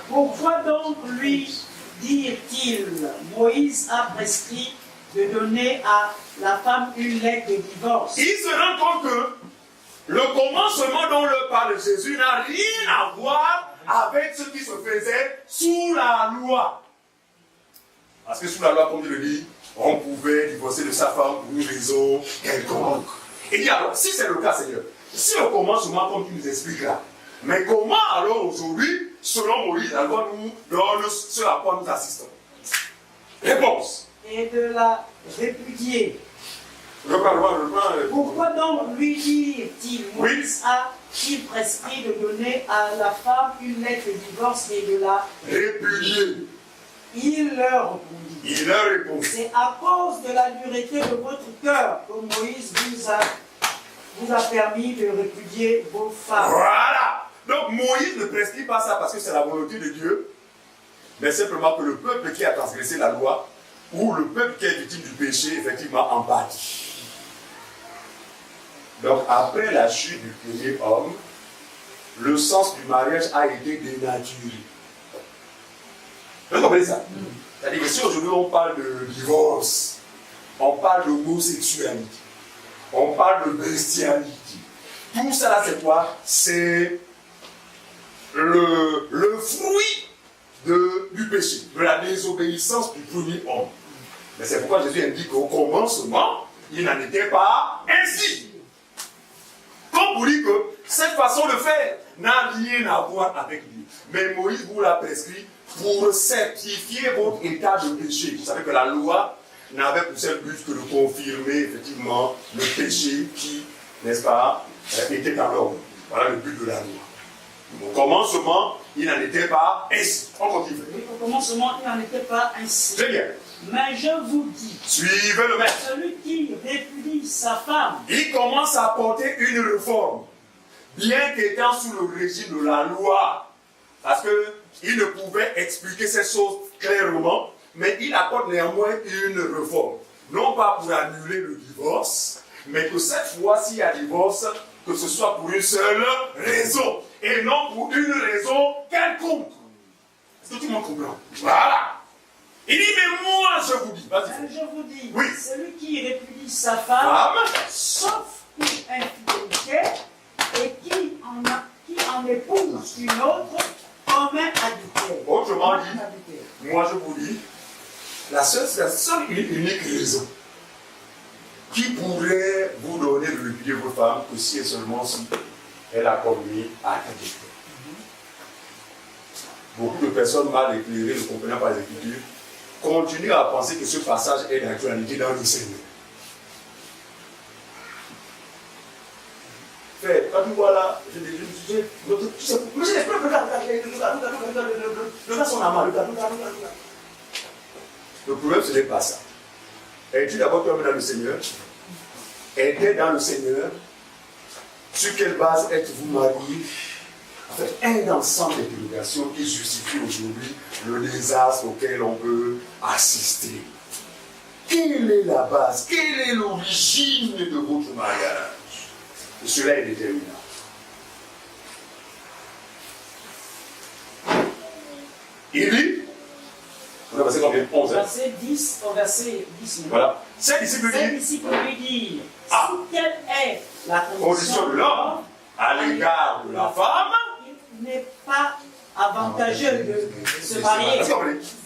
Pourquoi donc lui dire-t-il, Moïse a prescrit de donner à la femme une lettre de divorce? Il se rend compte que le commencement dont le parle Jésus n'a rien à voir avec ce qui se faisait sous la loi. Parce que sous la loi, comme il le dit, on pouvait divorcer de sa femme pour une raison quelconque. Et il dit alors, si c'est le cas, Seigneur, si le commencement, comme tu nous expliques là, mais comment alors aujourd'hui, selon Moïse, la loi nous donne ce à quoi nous assistons? Réponse. Et de la répudier. Pourquoi donc lui dire-t-il, Moïse a-t-il prescrit de donner à la femme une lettre de divorce et de la répudier? Il leur répondit. C'est à cause de la dureté de votre cœur que Moïse vous a permis de répudier vos femmes. Voilà. Donc Moïse ne prescrit pas ça parce que c'est la volonté de Dieu, mais simplement que le peuple qui a transgressé la loi ou le peuple qui est victime du péché, effectivement, en pâtit. Donc après la chute du premier homme, le sens du mariage a été dénaturé. Vous comprenez ça? C'est-à-dire que si aujourd'hui on parle de divorce, on parle d'homosexualité, on parle de bestialité, tout ça là c'est quoi? C'est le fruit du péché, de la désobéissance du premier homme. Mais c'est pourquoi Jésus indique qu'au commencement, il n'en était pas ainsi. Comme pour dire que cette façon de faire n'a rien à voir avec lui. Mais Moïse vous l'a prescrit pour certifier votre état de péché. Vous savez que la loi n'avait pour seul but que de confirmer effectivement le péché qui, n'est-ce pas, était dans l'homme. Voilà le but de la loi. Au commencement, il n'en était pas ainsi. On continue. Oui, au commencement, il n'en était pas ainsi. Très bien. Mais je vous dis, suivez le maître. Celui qui répudie sa femme, il commence à porter une réforme, bien qu'étant sous le régime de la loi. Parce que il ne pouvait expliquer ces choses clairement, mais il apporte néanmoins une réforme. Non pas pour annuler le divorce, mais que cette fois, s'il y a divorce, que ce soit pour une seule raison, et non pour une raison quelconque. Est-ce que tout le monde comprend? Voilà. Il dit, mais moi, je vous dis, vas-y. Je vous dis, oui. Celui qui répudie sa femme, sauf pour infidélité, et qui en épouse une autre, commet adultère. Autrement dit, moi je vous dis, la seule unique raison qui pourrait vous donner de répudier vos femmes, que si et seulement si elle a commis adultère. Beaucoup de personnes mal éclairées, ne comprenant pas les Écritures, continuent à penser que ce passage est d'actualité dans le Seigneur. Quand tu vois là, tu sais, regarde son amant, regarde. Le problème, ce n'est pas ça. Es-tu d'abord toi-même dans le Seigneur? Es-tu dans le Seigneur? Sur quelle base êtes-vous mariés? En fait, un ensemble d'interrogations qui justifie aujourd'hui le désastre auquel on peut assister. Quelle est la base? Quelle est l'origine de votre mariage? Et cela est déterminant. Il dit, on a passé combien? 11 heures. Verset 10 au verset 19. Voilà. Ces disciples lui disent, si telle est la condition de l'homme à l'égard de la femme, il n'est pas avantageux de se marier.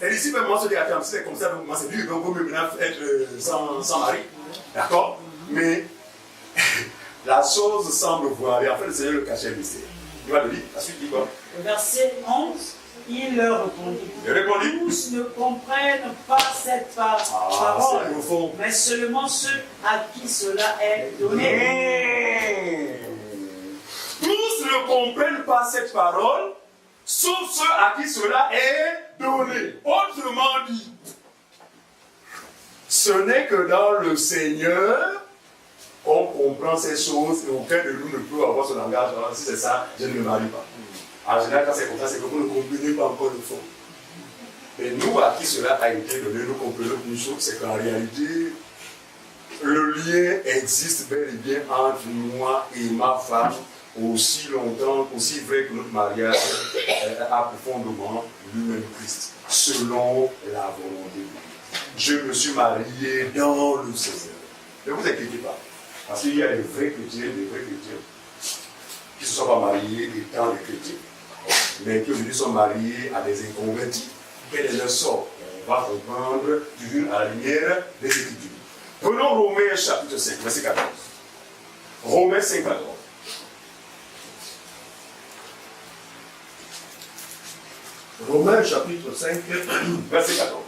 Les disciples, moi, se disent, attends, c'est comme ça, moi, c'est dur, donc vous me maintenant être sans mari. D'accord? Mais la chose semble voir, et en fait, le Seigneur le cachait le mystère. Il va le dire, la suite dit quoi? Verset 11, il leur répondit. Tous ne comprennent pas cette parole, mais seulement ceux à qui cela est donné. Tous ne comprennent pas cette parole, sauf ceux à qui cela est donné. Autrement dit, ce n'est que dans le Seigneur qu'on comprend ces choses et aucun de nous ne peut avoir ce langage. Alors, si c'est ça, je ne me marie pas. En général, quand c'est comme ça, c'est que vous ne comprenez pas encore le fond. Mais nous, à qui cela a été donné, nous comprenons une chose, c'est qu'en réalité, le lien existe bel et bien entre moi et ma femme, aussi longtemps, aussi vrai que notre mariage a profondément lui-même Christ, selon la volonté de Dieu. Je me suis marié dans le Seigneur. Ne vous inquiétez pas, parce qu'il y a des vrais chrétiens qui ne se sont pas mariés étant des chrétiens, mais qui aujourd'hui sont mariés à des inconvertis. Quel est leur sort? On va comprendre toujours à la lumière des Écritures. Prenons Romains chapitre 5, verset 14. Romains 5, 14. Romains chapitre 5, verset 14.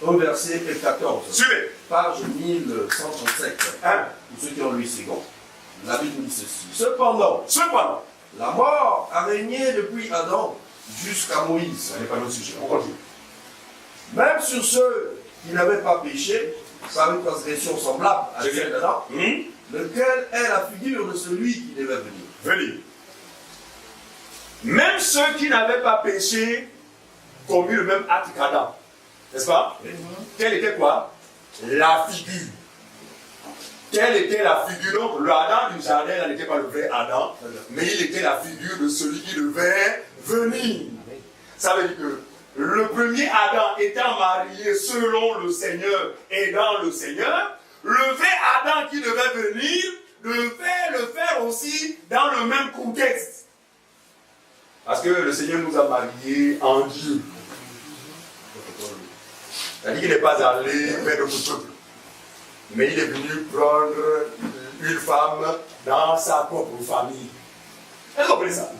Au verset 14. Suivez. Page 1137. Pour ceux qui ont lu second. La Bible dit ceci. Cependant, la mort a régné depuis Adam jusqu'à Moïse. Ce n'est pas notre sujet. On continue. Même sur ceux qui n'avaient pas péché, par une transgression semblable à celle d'Adam, lequel est la figure de celui qui devait venir. Même ceux qui n'avaient pas péché commis le même acte qu'Adam. N'est-ce pas? Quelle était quoi? La figure. Quelle était la figure? Donc, le Adam du jardin n'était pas le vrai Adam, mais il était la figure de celui qui devait venir. Ça veut dire que le premier Adam étant marié selon le Seigneur et dans le Seigneur, le vrai Adam qui devait venir devait le faire aussi dans le même contexte. Parce que le Seigneur nous a mariés en Dieu. C'est-à-dire qu'il n'est pas allé vers notre peuple, mais il est venu prendre une femme dans sa propre famille. Est-ce que vous comprenez ça?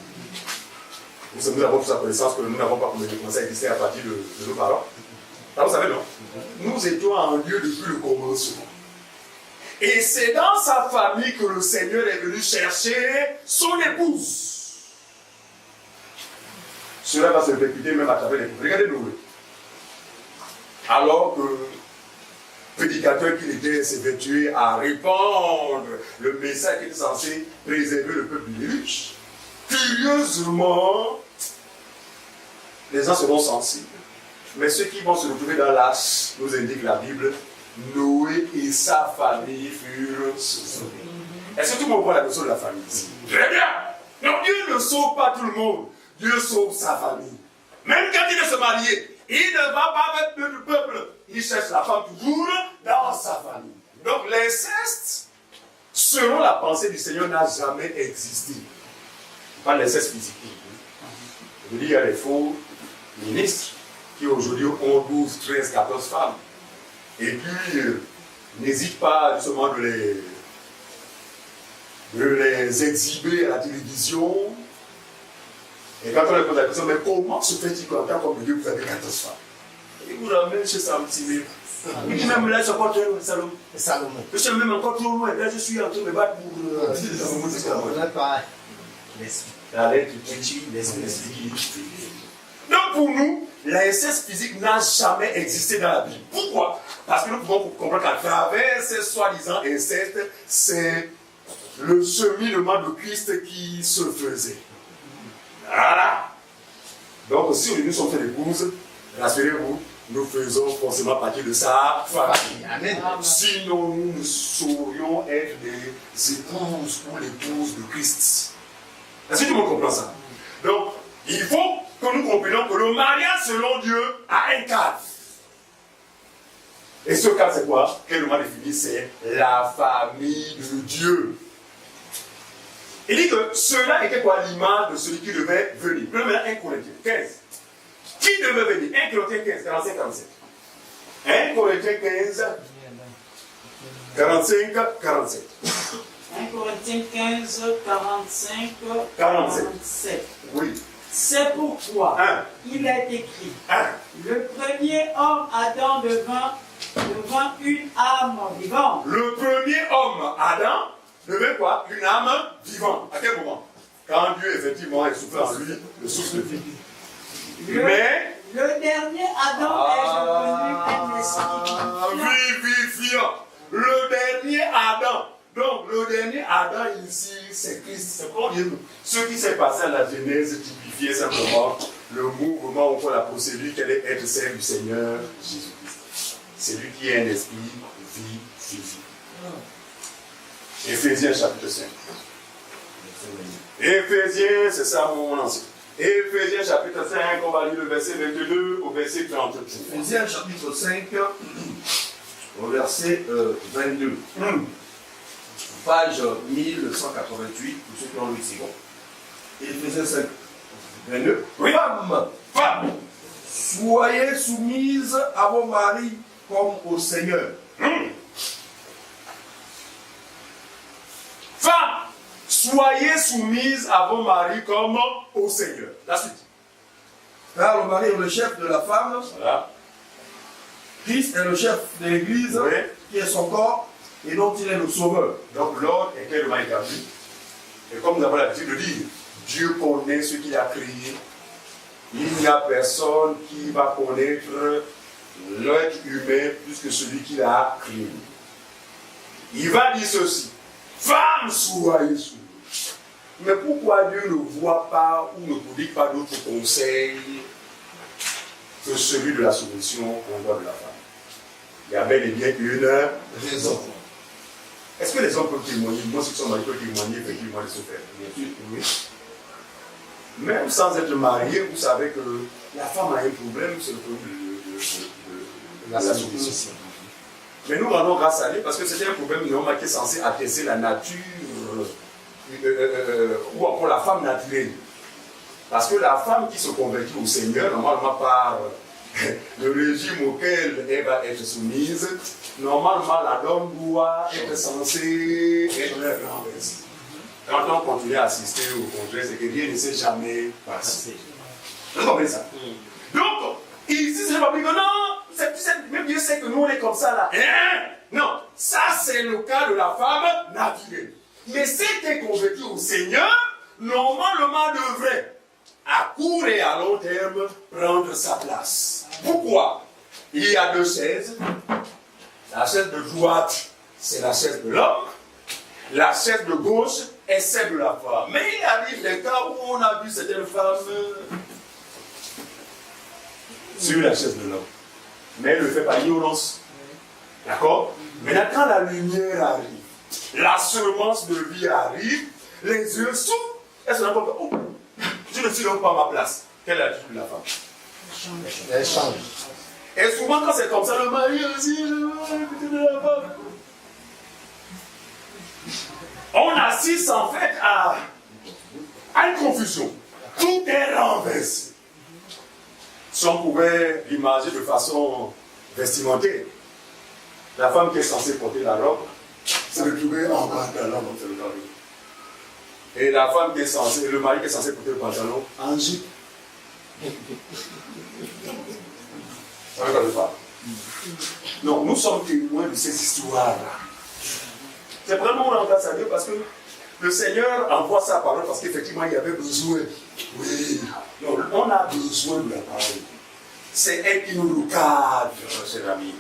Nous avons tous la connaissance que nous n'avons pas commencé à exister à partir de nos parents. Vous savez, non? Nous étions en Dieu depuis le commencement. Et c'est dans sa famille que le Seigneur est venu chercher son épouse. Cela va se répéter même à travers les époux. Regardez Noé. Alors que prédicateur qu'il était s'évertuait à répandre le message qui était censé préserver le peuple des riches, curieusement, les gens seront sensibles. Mais ceux qui vont se retrouver dans l'âge, nous indique la Bible, Noé et sa famille furent sauvés. Est-ce que tout le monde voit la notion de la famille ici? Très bien. Donc Dieu ne sauve pas tout le monde. Dieu sauve sa famille. Même quand il veut se marier, il ne va pas mettre le peuple. Il cherche la femme toujours dans sa famille. Donc l'inceste, selon la pensée du Seigneur, n'a jamais existé. Pas l'inceste physique. Je veux dire, il y a des faux ministres qui aujourd'hui ont 12, 13, 14 femmes. Et puis, n'hésite pas justement de les exhiber à la télévision. Et quand on leur pose la question, mais comment se fait-il qu'en tant qu'homme de Dieu, vous avez 14 femmes? Il vous ramène chez Samtimé. Il dit même là, je suis encore trop loin, Salomon. Je suis même encore trop loin. Là, je suis en train de me battre pour. Donc pour nous, l'inceste physique n'a jamais existé dans la Bible. Pourquoi? Parce que nous pouvons comprendre qu'à travers ces soi-disant incestes, c'est le cheminement de Christ qui se faisait. Voilà. Donc si nous sommes fait l'épouse, rassurez-vous, nous faisons forcément partie de sa famille. Amen. Sinon, nous ne saurions être des épouses ou l'épouse de Christ. Est-ce que tout le monde comprend ça? Donc, il faut que nous comprenions que le mariage selon Dieu a un cadre. Et ce cadre, c'est quoi? Quel m'a défini? C'est la famille de Dieu. Il dit que cela était quoi? L'image de celui qui devait venir. Prenons maintenant 1 Corinthiens 15. Qui devait venir? 1 Corinthiens 15, 45, 47. 1 Corinthiens 15, 45, 47. 1 Corinthiens 15, 45, 47. Oui. C'est pourquoi il est écrit, le premier homme Adam devint une âme vivante. Le premier homme Adam devint quoi? Une âme vivante. À quel moment? Quand Dieu effectivement souffle en lui le souffle de vie. Mais le dernier Adam est devenu un esprit vivifiant. Le dernier Adam. Donc le dernier Adam ici, c'est Christ. C'est pour dire ce qui s'est passé à la Genèse typifiait simplement le mouvement ou la procédure qu'elle est être celle du Seigneur Jésus-Christ. C'est lui qui est un esprit vivifiant. Éphésiens chapitre 5. Éphésiens, c'est ça mon ancien. Éphésiens chapitre 5, on va lire le verset 22 au verset 33. Éphésiens chapitre 5, au verset 22. Page 1188, pour ceux qui ont 8 secondes. Éphésiens 5, 22. Oui. Femmes, soyez soumises à vos maris comme au Seigneur. Femmes, soyez soumises à vos maris comme au Seigneur. La suite. Car le mari est le chef de la femme. Voilà. Christ est le chef de l'Église, qui est son corps, et dont il est le sauveur. Donc l'ordre est clairement établi. Et comme nous avons l'habitude de dire, Dieu connaît ce qu'il a créé. Il n'y a personne qui va connaître l'être humain plus que celui qu'il a créé. Il va dire ceci. Femmes, soyez soumises. Mais pourquoi Dieu ne voit pas ou ne publie pas d'autres conseils que celui de la soumission qu'on doit de la femme? Il y a bel et bien une raison. Est-ce que les hommes peuvent témoigner? Moi, ceux qui sont mariés peuvent témoigner effectivement de ce fait. Bien sûr, oui. Même sans être marié, vous savez que la femme a un problème, c'est le problème de la soumission. Mais nous rendons grâce à Dieu parce que c'était un problème normal qui est censé attester la nature ou encore la femme naturelle. Parce que la femme qui se convertit au Seigneur, normalement par le régime auquel elle va être soumise, normalement l'homme doit être censé être renversé. Quand on continue à assister au contraire, c'est que rien ne s'est jamais passé. Vous comprenez ça? Donc, ici, c'est pas plus que non, même Dieu sait que nous on est comme ça là. Non, ça c'est le cas de la femme naturelle. Mais si tu es converti au Seigneur, normalement devrait, à court et à long terme, prendre sa place. Pourquoi? Il y a deux chaises. La chaise de droite, c'est la chaise de l'homme. La chaise de gauche est celle de la femme. Mais il arrive des cas où on a vu certaines femmes sur la chaise de l'homme. Mais elle ne le fait pas ignorance. D'accord? Maintenant, quand la lumière arrive, la semence de vie arrive, les yeux s'ouvrent, elle se rend compte, oh, je ne suis donc pas à ma place. Quelle est l'attitude de la femme? Elle change. Et souvent, quand c'est comme ça, le mari aussi, le mari de la femme. On assiste en fait à une confusion. Tout est renversé. Si on pouvait l'imager de façon vestimentaire, la femme qui est censée porter la robe se retrouvait en pantalon, comme c'est le cas. Et la femme qui est censée, le mari qui est censé porter le pantalon en jupe. Ça ne regarde pas. Non, nous sommes témoins de ces histoires-là. C'est vraiment on grâce à Dieu parce que le Seigneur envoie sa parole parce qu'effectivement il y avait besoin. Oui, donc, on a besoin de la parole. C'est elle qui nous recadre, chers amis.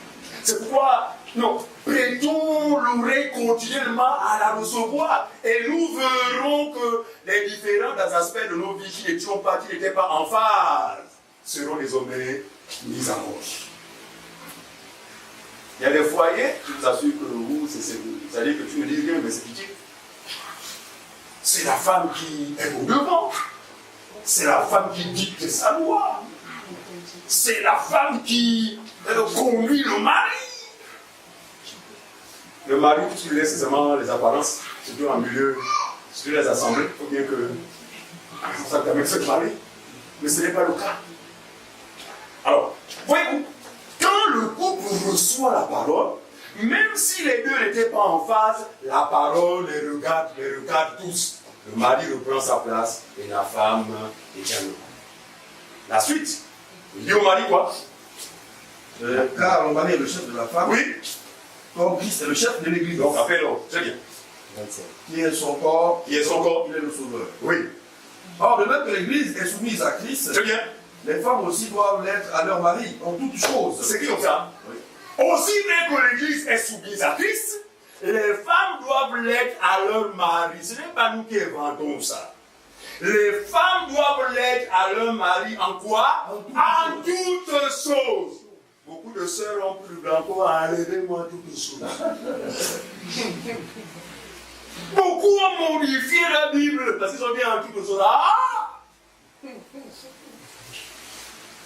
C'est pourquoi, non, prêtons l'oreille continuellement à la recevoir et nous verrons que les différents aspects de nos vies qui n'étaient pas en phase seront désormais mis en mort. Il y a des foyers, je vous assure que vous, c'est-à-dire que tu ne dis rien, mais c'est pitié. C'est la femme qui est au devant. C'est la femme qui dicte sa loi. C'est la femme qui conduit le mari. Le mari, tu lui laisses seulement les apparences, surtout en milieu, surtout les assemblées, il faut bien que ça permette de se marier. Mais ce n'est pas le cas. Alors, voyez-vous, quand le couple reçoit la parole, même si les deux n'étaient pas en phase, la parole les regarde tous. Le mari reprend sa place et la femme également. La suite, il dit au mari quoi? Car le mari est le chef de la femme. Oui. Comme Christ est le chef de l'église. Donc, appelez-le, c'est bien. 27. Qui est son corps. Qui est son corps. Il est le sauveur. Oui. Or, de même que l'église est soumise à Christ, C'est bien. les femmes aussi doivent l'être à leur mari, en toutes choses. C'est qui comme ça? Oui. Aussi bien que l'Église est soumise à Christ, les femmes doivent l'être à leur mari. Ce n'est pas nous qui inventons ça. Les femmes doivent l'être à leur mari en quoi? En toutes choses. Beaucoup de sœurs ont pris blanco à enlever-moi toutes choses. Beaucoup ont modifié la Bible parce qu'ils ont bien en toutes choses. Ah!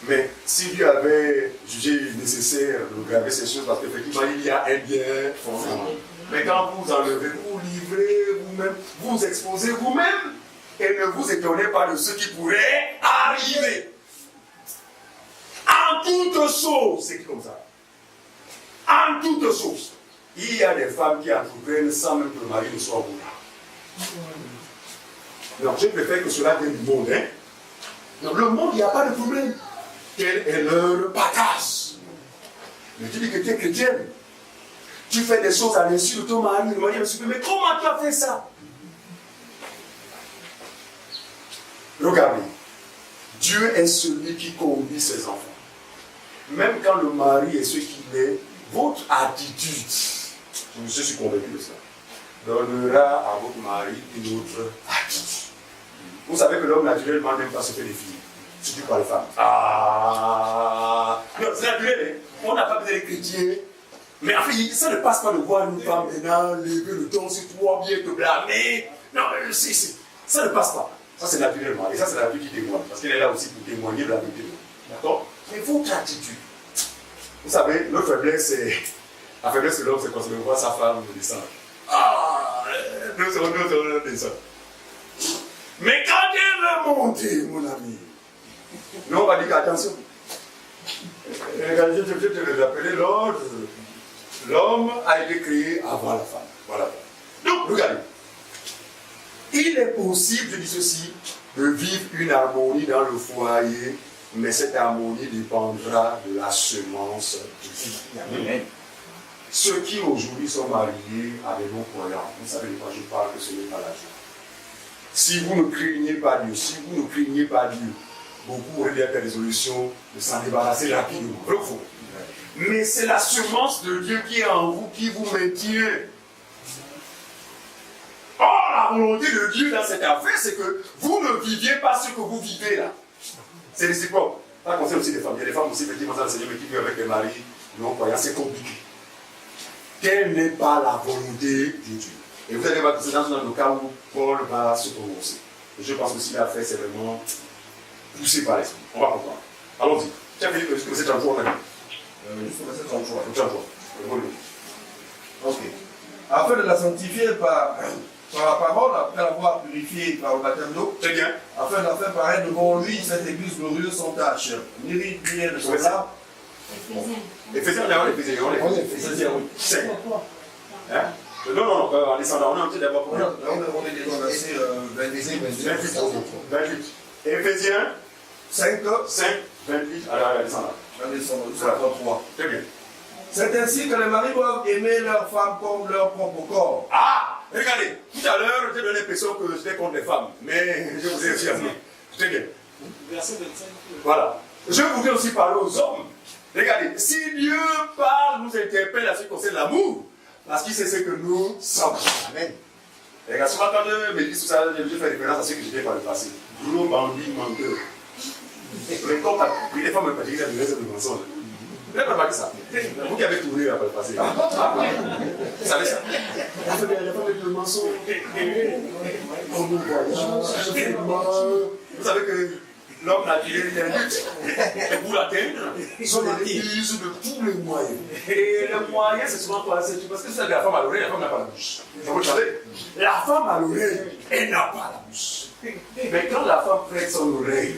Mais si Dieu avait jugé nécessaire de graver ces choses, parce qu'effectivement il y a un bien fondamental. Mais quand vous enlevez, vous livrez vous-même, vous exposez vous-même, et ne vous étonnez pas de ce qui pourrait arriver. En toutes choses, c'est comme ça. En toutes choses, il y a des femmes qui entreprennent sans même que le mari ne soit au bout. Donc je préfère que cela vienne du monde. Hein? Donc le monde, il n'y a pas de problème. Quelle est leur patasse? Mais tu dis que tu es chrétienne. Tu fais des choses à l'insu de ton mari. Le mari me dit, mais comment tu as fait ça? Regardez. Dieu est celui qui conduit ses enfants. Même quand le mari est ce qu'il est, votre attitude, je suis convaincu de ça, donnera à votre mari une autre attitude. Vous savez que l'homme naturellement n'aime pas se faire des filles. Surtout par les femmes. Ah! Non, c'est naturel, hein? On n'a pas besoin d'être chrétien. Mais en fait, ça ne passe pas de voir une femme maintenant lever le ton sur toi, bien te blâmer. Non, ça ne passe pas. Ça, c'est naturellement. Et ça, c'est la vie qui témoigne. Parce qu'elle est là aussi pour témoigner de la vérité. D'accord? Mais votre attitude. Vous savez, notre faiblesse, c'est. La faiblesse de l'homme, c'est quand on voit sa femme descendre. Ah! Nous serons descendre. Mais quand elle veut monter, mon ami, nous on va dire attention. Je te l'ai appelé l'homme a été créé avant la femme. Voilà. Donc, regardez. Il est possible, je dis ceci, de vivre une harmonie dans le foyer, mais cette harmonie dépendra de la semence de vie. Ceux qui aujourd'hui sont mariés avec nos croyants, vous savez de quoi je parle, que ce n'est pas la joie. Si vous ne craignez pas Dieu, beaucoup auraient bien fait résolution de s'en débarrasser rapidement. Mais c'est la semence de Dieu qui est en vous, qui vous maintient. Or, la volonté de Dieu dans cette affaire, c'est que vous ne viviez pas ce que vous vivez là. C'est réciproque. Ça concerne aussi les femmes. Il y a des femmes aussi qui disent, Seigneur, mais qui vivent avec les maris non croyants, c'est compliqué. Quelle n'est pas la volonté de Dieu? Et vous allez voir que c'est dans le cas où Paul va se prononcer. Je pense que ce qu'il a fait, c'est vraiment poussé par l'esprit. On va comprendre. Allons-y. Tiens, Philippe, est-ce que c'est un jour maintenant? Juste au verset 33. C'est un jour. Ok. Afin de la sanctifier par la parole, après l'avoir purifiée par le baptême d'eau, Très bien. afin de la faire paraître devant lui, cette église glorieuse sans tâche, ni rien de semblable. Éphésiens, on est Éphésiens. On est Éphésiens, oui. C'est. Hein? Non, en descendant, on est un petit d'abord pour On est déjà au verset 28. 28. Éphésiens 5, 28. Alors, descendant. on est sur 33. Très bien. C'est ainsi que les maris doivent aimer leurs femmes comme leur propre corps. Ah! Regardez, tout à l'heure, j'ai donné l'impression que j'étais contre les femmes, mais je vous ai aussi amené. Très bien. Verset 25. Voilà. Je voudrais aussi parler aux hommes. Regardez, si Dieu parle, nous interpelle à ce qui concerne l'amour, parce qu'il sait ce que nous sommes. Amen. Regarde, souvent quand je me dis tout ça, je fais référence à ce que j'étais par le passé. Boulot, bandit, menteur. Mais comme les femmes me fatiguent, ça me reste de mensonge. Vous n'avez pas remarqué ça? Vous qui avez tourné par le passé. Vous savez ça? La femme avec le mensonge. On nous voit. Vous savez que l'homme naturel est un but. Et pour l'atteindre, on utilise de tous les moyens. Et le moyen, c'est souvent quoi? C'est parce que vous savez, la femme à l'oreille, la femme n'a pas la bouche. Vous le savez? La femme à l'oreille, elle n'a pas la bouche. Mais quand la femme prête son oreille,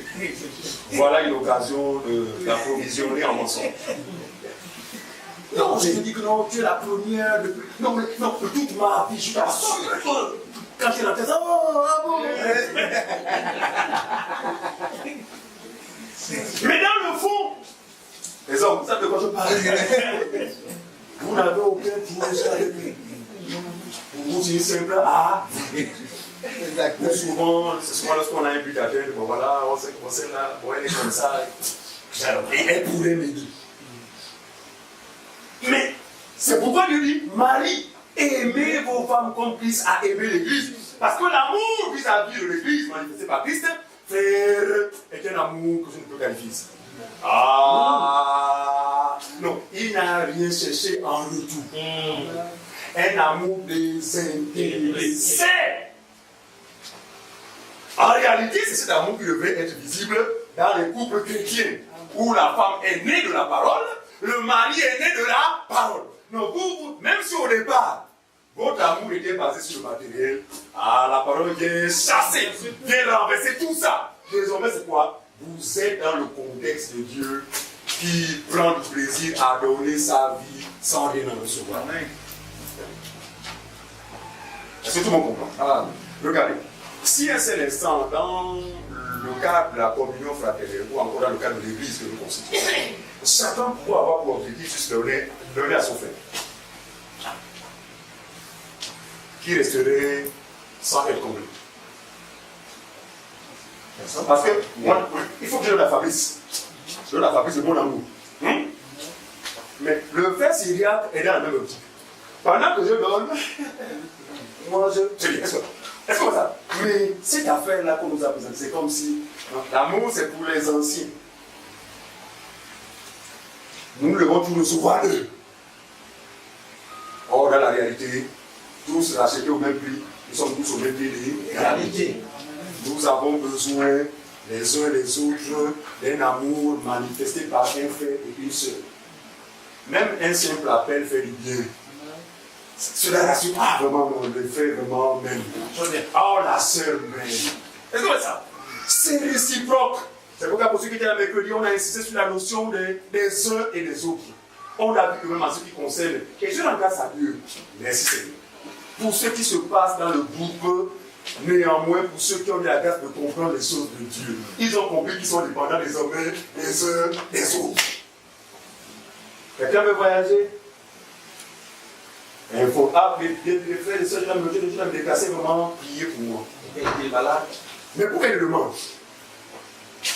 voilà une occasion d'approvisionner en mensonge. Non, je te dis que non, tu es la première. Non, mais non, de toute ma vie, je suis sûr que quand tu es la tête, bon. Mais dans le fond, les hommes, vous savez de quoi je parle? Vous n'avez aucun projet avec lui. Pour vous, c'est simple. Ah! Souvent, c'est souvent lorsqu'on a un but à atteindre, bon voilà, on sait qu'on sait là, bon, elle est comme ça. Et elle pourrait m'aider. Mais c'est pourquoi Dieu dit, Marie, aimez vos femmes comme Christ a aimé l'Église. Parce que l'amour vis-à-vis de l'Église manifesté par Christ, frère, est un amour que je ne peux qualifier ici. Ah non, il n'a rien cherché en retour. Un amour désintéressé. En réalité, c'est cet amour qui devrait être visible dans les couples chrétiens, où la femme est née de la parole, le mari est né de la parole. Donc, vous, même si au départ, votre amour était basé sur le matériel, la parole vient chasser, vient renverser tout ça. Désormais, c'est quoi? Vous êtes dans le contexte de Dieu qui prend du plaisir à donner sa vie sans rien en recevoir. Est-ce que tout le monde comprend? Regardez. Si un seul instant, dans le cadre de la communion fraternelle, ou encore dans le cadre de l'église que nous constituons, chacun pourrait avoir pour objectif juste donner à son frère, qui resterait sans être comblé. Parce que, moi, il faut que je donne la Fabrice. Je donne la Fabrice de mon amour. Mais le frère syriaque est dans la même optique. Pendant que je donne, moi je dis, est-ce que ça? Mais cette affaire-là qu'on nous a présentée, c'est comme si l'amour c'est pour les anciens. Nous devons tous nous souvoir d'eux. Or, dans la réalité, tous rachetés au même prix, nous sommes tous au même pied d'égalité. Nous avons besoin les uns les autres d'un amour manifesté par un frère et une sœur. Même un simple appel fait du bien. Cela rassure pas vraiment le frère vraiment même. Oh la sœur même. Est-ce que ça? C'est réciproque. C'est pourquoi pour ceux qui étaient là mercredi, on a insisté sur la notion des uns et des autres. On a vu que même en ce qui concerne, et je rends grâce à Dieu, merci Seigneur. Pour ce qui se passe dans le groupe, néanmoins pour ceux qui ont eu la grâce de comprendre les choses de Dieu, ils ont compris qu'ils sont dépendants des hommes, des uns des autres. Quelqu'un veut voyager? Il faut appeler les frères et sœurs, je vais me déplacer vraiment, prier pour moi. Il est malade. Mais pourquoi il le demande?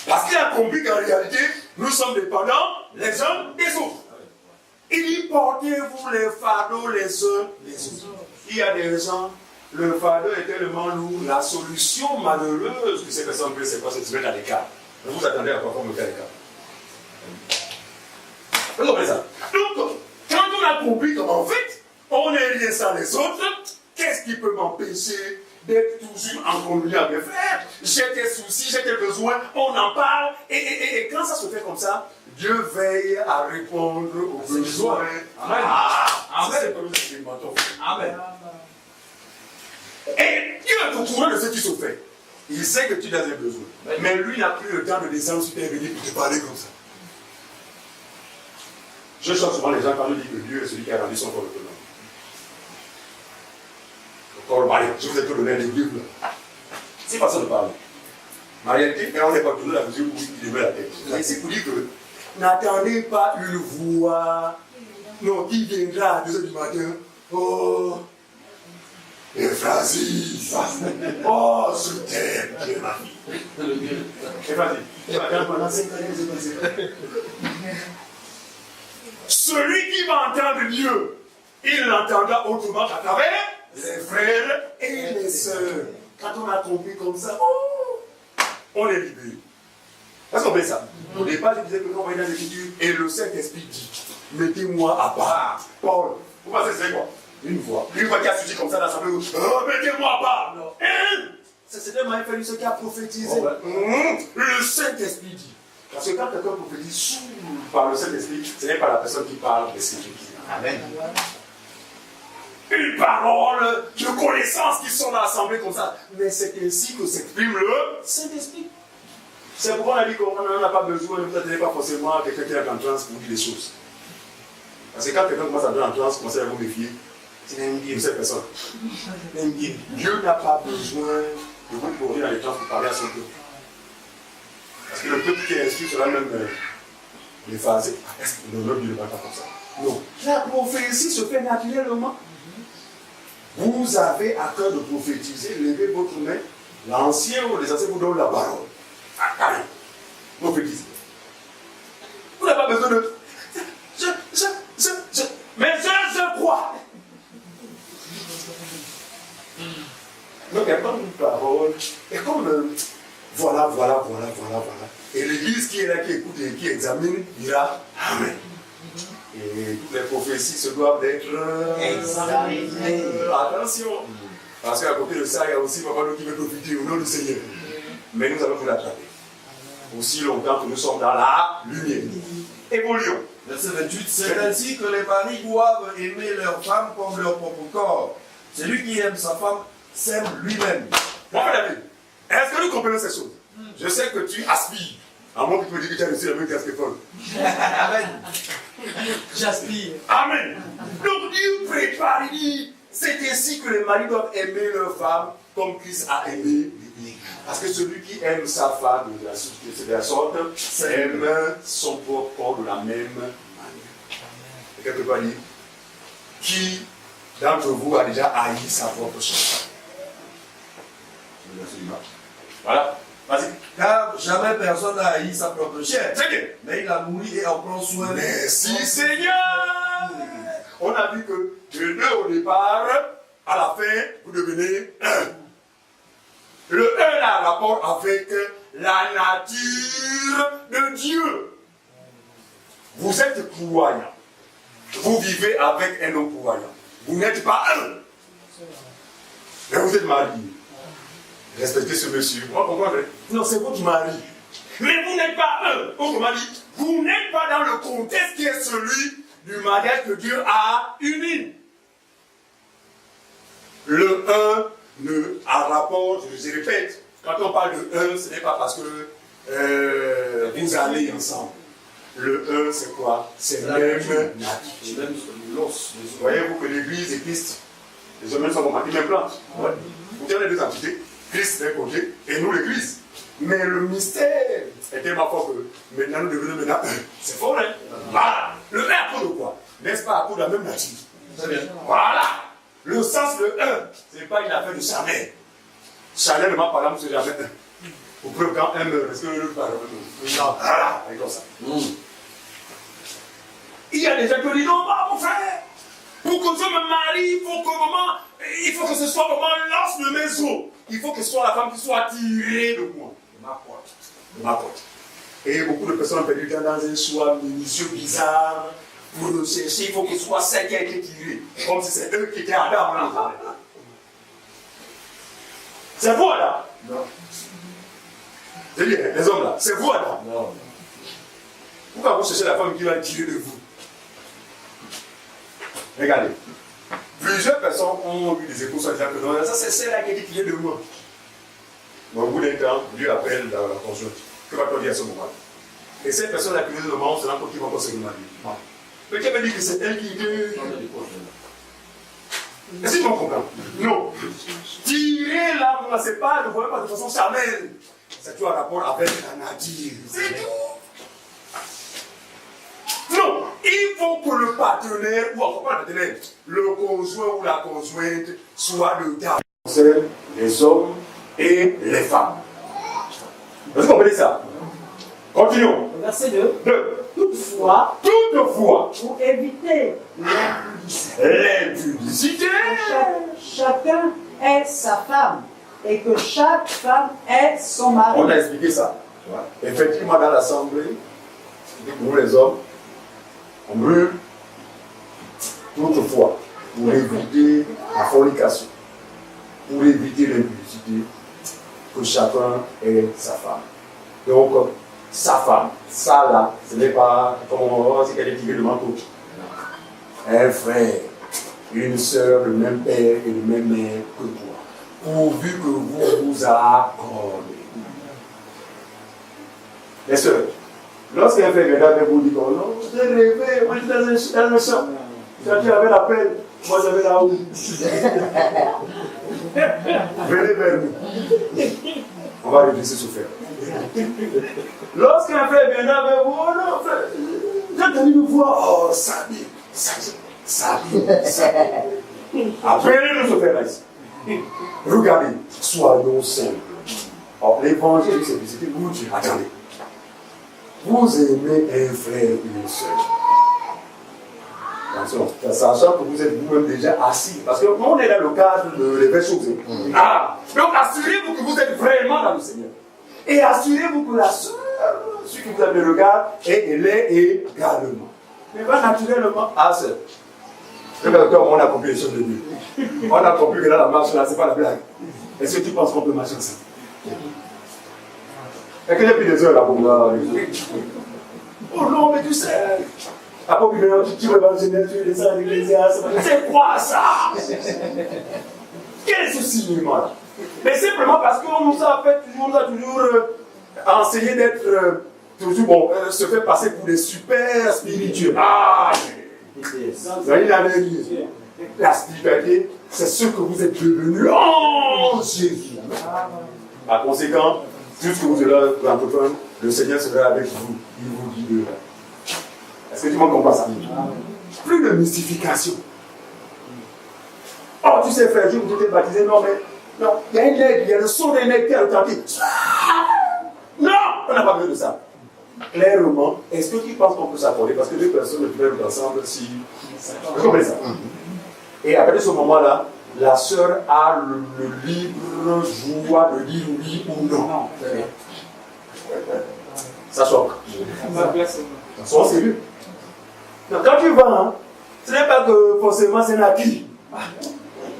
Parce qu'il a compris qu'en réalité, nous sommes dépendants les uns des autres. Il dit, portez-vous les fardeaux les uns les autres. Il y a des gens, le fardeau est tellement lourd, la solution malheureuse que ces personnes veulent, c'est quoi? C'est de se mettre à l'écart. Vous attendez à quoi qu'on me fait à l'écart? Vous comprenez ça? Donc, quand on a compris qu'en fait, on n'est rien sans les autres, qu'est-ce qui peut m'empêcher d'être toujours en communion avec mes frères? J'ai des soucis, j'ai des besoins, on en parle, et quand ça se fait comme ça, Dieu veille à répondre aux besoins. Amen. Amen. Amen. Et Dieu est au courant de ce qui se fait. Il sait que tu as des besoins. Mais lui n'a plus le temps de descendre sur tes venir pour te parler comme ça. Je chante souvent les gens quand je dis que Dieu est celui qui a rendu son corps autonome. Le corps marié, je vous ai tout donné les livres là. C'est pas ça de parler. En réalité, on n'est pas toujours la mesure où il met la tête. Mais c'est pour dire que n'attendez pas une voix qui viendra à 2h du matin. Oh, et Francis, oh, je t'aime, Dieu ma fille. Et vas-y. Celui qui va entendre Dieu, il l'entendra autrement qu'à travers les frères et les sœurs. Quand on a compris comme ça, on est libéré. Est-ce qu'on fait ça? Au départ, je disais que quand on va dans l'Écriture, et le Saint-Esprit dit, mettez-moi à part. Paul, vous pensez que c'est quoi? Une voix qui a suivi comme ça dans l'assemblée. Mettez-moi à part. C'était Maïfélu ce qui a prophétisé. Le Saint-Esprit dit. Parce que quand quelqu'un prophétise par le Saint-Esprit, ce n'est pas la personne qui parle, mais c'est Dieu qui parle. Amen. Une parole de connaissance qui sont dans l'assemblée comme ça. Mais c'est ainsi que s'exprime le Saint-Esprit. C'est pourquoi on a dit qu'on n'en a pas besoin, vous n'attendez pas forcément quelqu'un qui est en transe pour dire des choses. Parce que quand quelqu'un commence à entrer en transe, commencez à vous méfier. C'est l'ennemi de cette personne. Dieu n'a pas besoin de vous plonger dans les transes pour parler à son peuple. Parce que le peuple qui est inscrit sera même déphasé. Est-ce que le Dieu ne va pas comme ça? Non. La prophétie se fait naturellement. Vous avez à cœur de prophétiser, levez votre main. L'ancien ou les anciens vous donnent la parole. Allez, prophétisez. Vous n'avez pas besoin de. Mais je crois. Donc, il y a comme une parole. Et comme voilà. Et l'église qui est là, qui écoute et qui examine, dira Amen. Et toutes les prophéties se doivent d'être examinées. Attention. Parce qu'à côté de ça, il y a aussi Papa qui veut profiter au nom du Seigneur. Mais nous allons vous l'attraper. Aussi longtemps que nous sommes dans la lumière. Évoluons. Verset 28, c'est ainsi que les maris doivent aimer leur femme comme leur propre corps. Celui qui aime sa femme s'aime lui-même. Mon frère David, est-ce que nous comprenons ces choses? Je sais que tu aspires. À moins que tu me dises que tu as reçu la même casquette folle. Amen. J'aspire. Amen. Donc Dieu prépare, il dit, c'est ainsi que les maris doivent aimer leur femme comme Christ a aimé l'Église. Parce que celui qui aime sa femme de la sorte, aime son propre corps de la même manière. Et quelque part dit, qui d'entre vous a déjà haï sa propre chair? Voilà, vas-y. Car jamais personne n'a haï sa propre chair. C'est bien. Mais il la nourrit et en prend soin. Merci Seigneur. On a vu que de deux au départ, à la fin, vous devenez un. Le un a un rapport avec la nature de Dieu. Vous êtes croyant. Vous vivez avec un homme croyant. Vous n'êtes pas un. Mais vous êtes marié. Respectez ce monsieur. Vous comprenez? Non, c'est votre mari. Mais vous n'êtes pas un. Autrement dit, vous n'êtes pas dans le contexte qui est celui du mariage que Dieu a uni. Le un a rapport, je répète, quand on parle de un, ce n'est pas parce que vous allez ensemble. Le un, c'est quoi? C'est même nature. Voyez-vous que l'Église et Christ, les hommes sont compris même plante. Ouais. Vous tenez les deux entités, Christ d'un côté et nous l'Église. Mais le mystère est tellement fort que maintenant nous devenons maintenant un. C'est fort, hein? Voilà. Le un à cause de quoi? N'est-ce pas à cause de la même nature? Très bien. Voilà. Le sens de un, ce n'est pas une affaire de Chanel. Chanel ne m'a pas là, c'est jamais un. Pour preuve quand un meurt, est-ce que l'autre parle? Non. Voilà, avec comme ça. Il y a des gens qui disent non, mon frère, pour que je me marie, il faut que ce soit vraiment l'anse de mes os. Il faut que ce soit la femme qui soit attirée de moi. De ma porte. Et beaucoup de personnes ont perdu du temps dans un choix minutieux, bizarre, pour le chercher. Il faut que ce soit celle qui a été tirée, comme si c'est eux qui étaient Adam. C'est vous, Adam? Non. Je dis, les hommes là, c'est vous, Adam? Non. Pourquoi vous cherchez la femme qui va tirer de vous? Regardez. Plusieurs personnes ont eu des échos sur disant que non, ça c'est celle-là qui a été tirée de moi. Mais au bout d'un temps, Dieu appelle la conjointe. Que va-t-on dire à ce moment-là? Et cette personne-là qui nous demande, c'est là pour qui va se marier. Mais tu veux dire que c'est elle qui était. Est-ce que tu comprends? Non. Tirer l'âme, c'est pas, ne voyez pas de façon charnelle. C'est tout en rapport avec la nature. C'est tout. Non, il faut que le partenaire, ou encore pas le partenaire, le conjoint ou la conjointe soit de garde. Les hommes et les femmes. Est-ce que vous comprenez ça? Continuons. Verset 2. Toutefois, pour éviter l'impudicité, chacun est sa femme et que chaque femme est son mari. On a expliqué ça. Effectivement, dans l'assemblée, pour les hommes, on brûle toutefois pour éviter la fornication, pour éviter l'impudicité, que chacun ait sa femme. Donc, sa femme, ça là, ce n'est pas comme on va voir, c'est qu'elle est tirée de manteau. Un frère, une soeur, le même père et le même mère que toi, pourvu que vous vous accordez. Les soeurs, lorsqu'un frère vient avec vous, dit oh non, j'ai rêvé, moi j'étais dans un champ. Tu avais la peine, moi j'avais la honte. Venez vers nous. On va réfléchir sur faire. Lorsqu'un frère vient avec vous, oh non, frère, j'ai tenu nous voir, oh, Sabi. Apprenez-nous ce faire ici. Regardez, soyons simples. L'évangile, c'est visiter vous dire, attendez. Vous aimez un frère et une soeur. Attention, sachant que vous êtes vous-même déjà assis. Parce que on est dans le cadre de les vraies choses. Donc assurez-vous que vous êtes vraiment dans le Seigneur. Et assurez-vous que la soeur, celui qui vous avez le regard, elle est également. Mais pas naturellement. Ah, c'est. On a compris les choses de Dieu. On a compris que là, la marche là, c'est pas la blague. Est-ce que tu penses qu'on peut marcher ensemble? Et qu'il n'y a plus des heures là pour moi. Oh non, mais tu sais. Après, tu veux imaginer, tu es des salles d'Ecclésiaste. C'est quoi ça? Quel est ce signement là? Mais simplement parce qu'on nous a toujours enseigné d'être toujours bon, se faire passer pour des super spirituels. Ah! Vous voyez la vérité. La spiritualité, c'est ce que vous êtes devenus en Jésus. Par conséquent, tout ce que vous allez entreprendre, le Seigneur sera avec vous. Il vous guidera. Est-ce que tu m'en comprends ça? Plus de mystification. Oh, tu sais, frère, je vous ai baptisé. Non, mais non, il y a une aigle, il y a le son d'un aigle qui a retenti. Non, on n'a pas besoin de ça. Clairement, est-ce que tu penses qu'on peut s'accorder? Parce que deux personnes ne peuvent être ensemble si. Vous comprenez ça? Et à partir de ce moment-là, la sœur a le libre choix de dire oui ou non. Ça choque. Ça c'est sérieux. Donc, quand tu vas, hein, ce n'est pas que forcément c'est un acquis.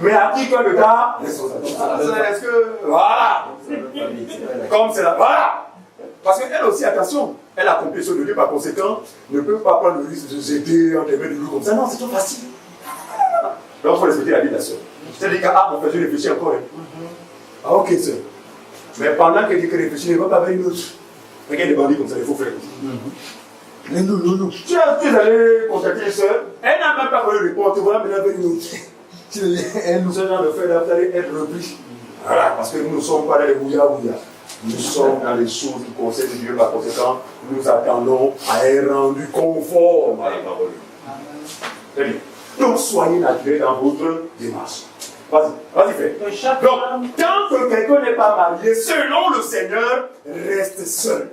Mais acquis que le gars, est-ce que. Voilà! Comme c'est là. Voilà! Parce qu'elle aussi, attention, elle a compris ce de Dieu, par conséquent, ne peut pas prendre le risque de se jeter entre les mains de lui comme ça. Non, c'est trop facile. Donc, il faut respecter la vie de la soeur. C'est-à-dire que, mon frère, je réfléchis encore. Ah, ok, soeur. Mais pendant que tu réfléchis, ne va pas vers une autre. Regarde des bandits comme ça, il faut faire. Non. Tu es allé contacter une soeur, elle n'a même pas voulu répondre, tu vois, maintenant vers une autre. Elle nous a de faire, vous allez être repris. Voilà, parce que nous ne sommes pas dans les bouillards. Nous sommes dans les choses qui concernent Dieu, par conséquent, nous attendons à être rendus conformes à la parole. Très bien. Donc, soyez naturels dans votre démarche. Vas-y, fais. Donc, tant que quelqu'un n'est pas marié, selon le Seigneur, reste seul.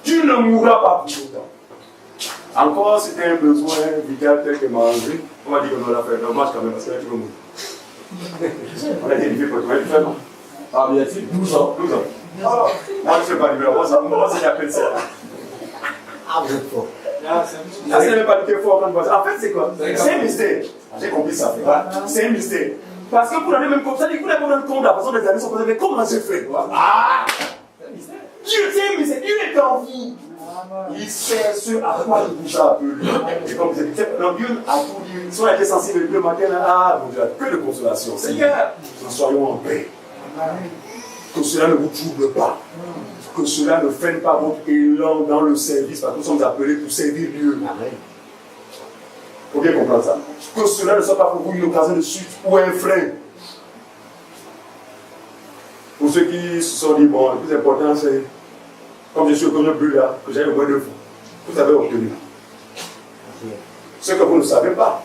Tu ne mourras pas pour longtemps. Encore, c'était un besoin vital tel que manger. On va dire que nous l'a fait. Non, marche quand même, parce que là, tu vas mourir. On a été élevé pour toi, tu fais non? Ah, bien sûr, 12 ans. Oh, moi, je ne sais pas du tout. Moi, c'est j'appelle ça. Ah, vous êtes fort. Ah, c'est même pas du tout fort. En fait, c'est quoi? C'est un mystère. J'ai compris ça. C'est un mystère. Parce que vous n'avez même comme ça, vous n'avez même compte, la façon des années sont passées, mais comment j'ai fait? Ah! Dieu, c'est un mystère. Dieu est en vous. Il sait ce à quoi il bouge un peu. Et comme vous avez dit, Dieu a tout dit. Si on a été sensible le matin, ah, mon Dieu, que de consolation. Seigneur, nous soyons en paix. Que cela ne vous trouble pas. Que cela ne freine pas votre élan dans le service, parce que nous sommes appelés pour servir Dieu. Amen. Il faut bien comprendre ça. Que cela ne soit pas pour vous une occasion de chute ou un frein. Pour ceux qui se sont dit, bon, le plus important, c'est, comme je suis au premier but là, que j'ai le moins de vous. Vous avez obtenu. Ce que vous ne savez pas.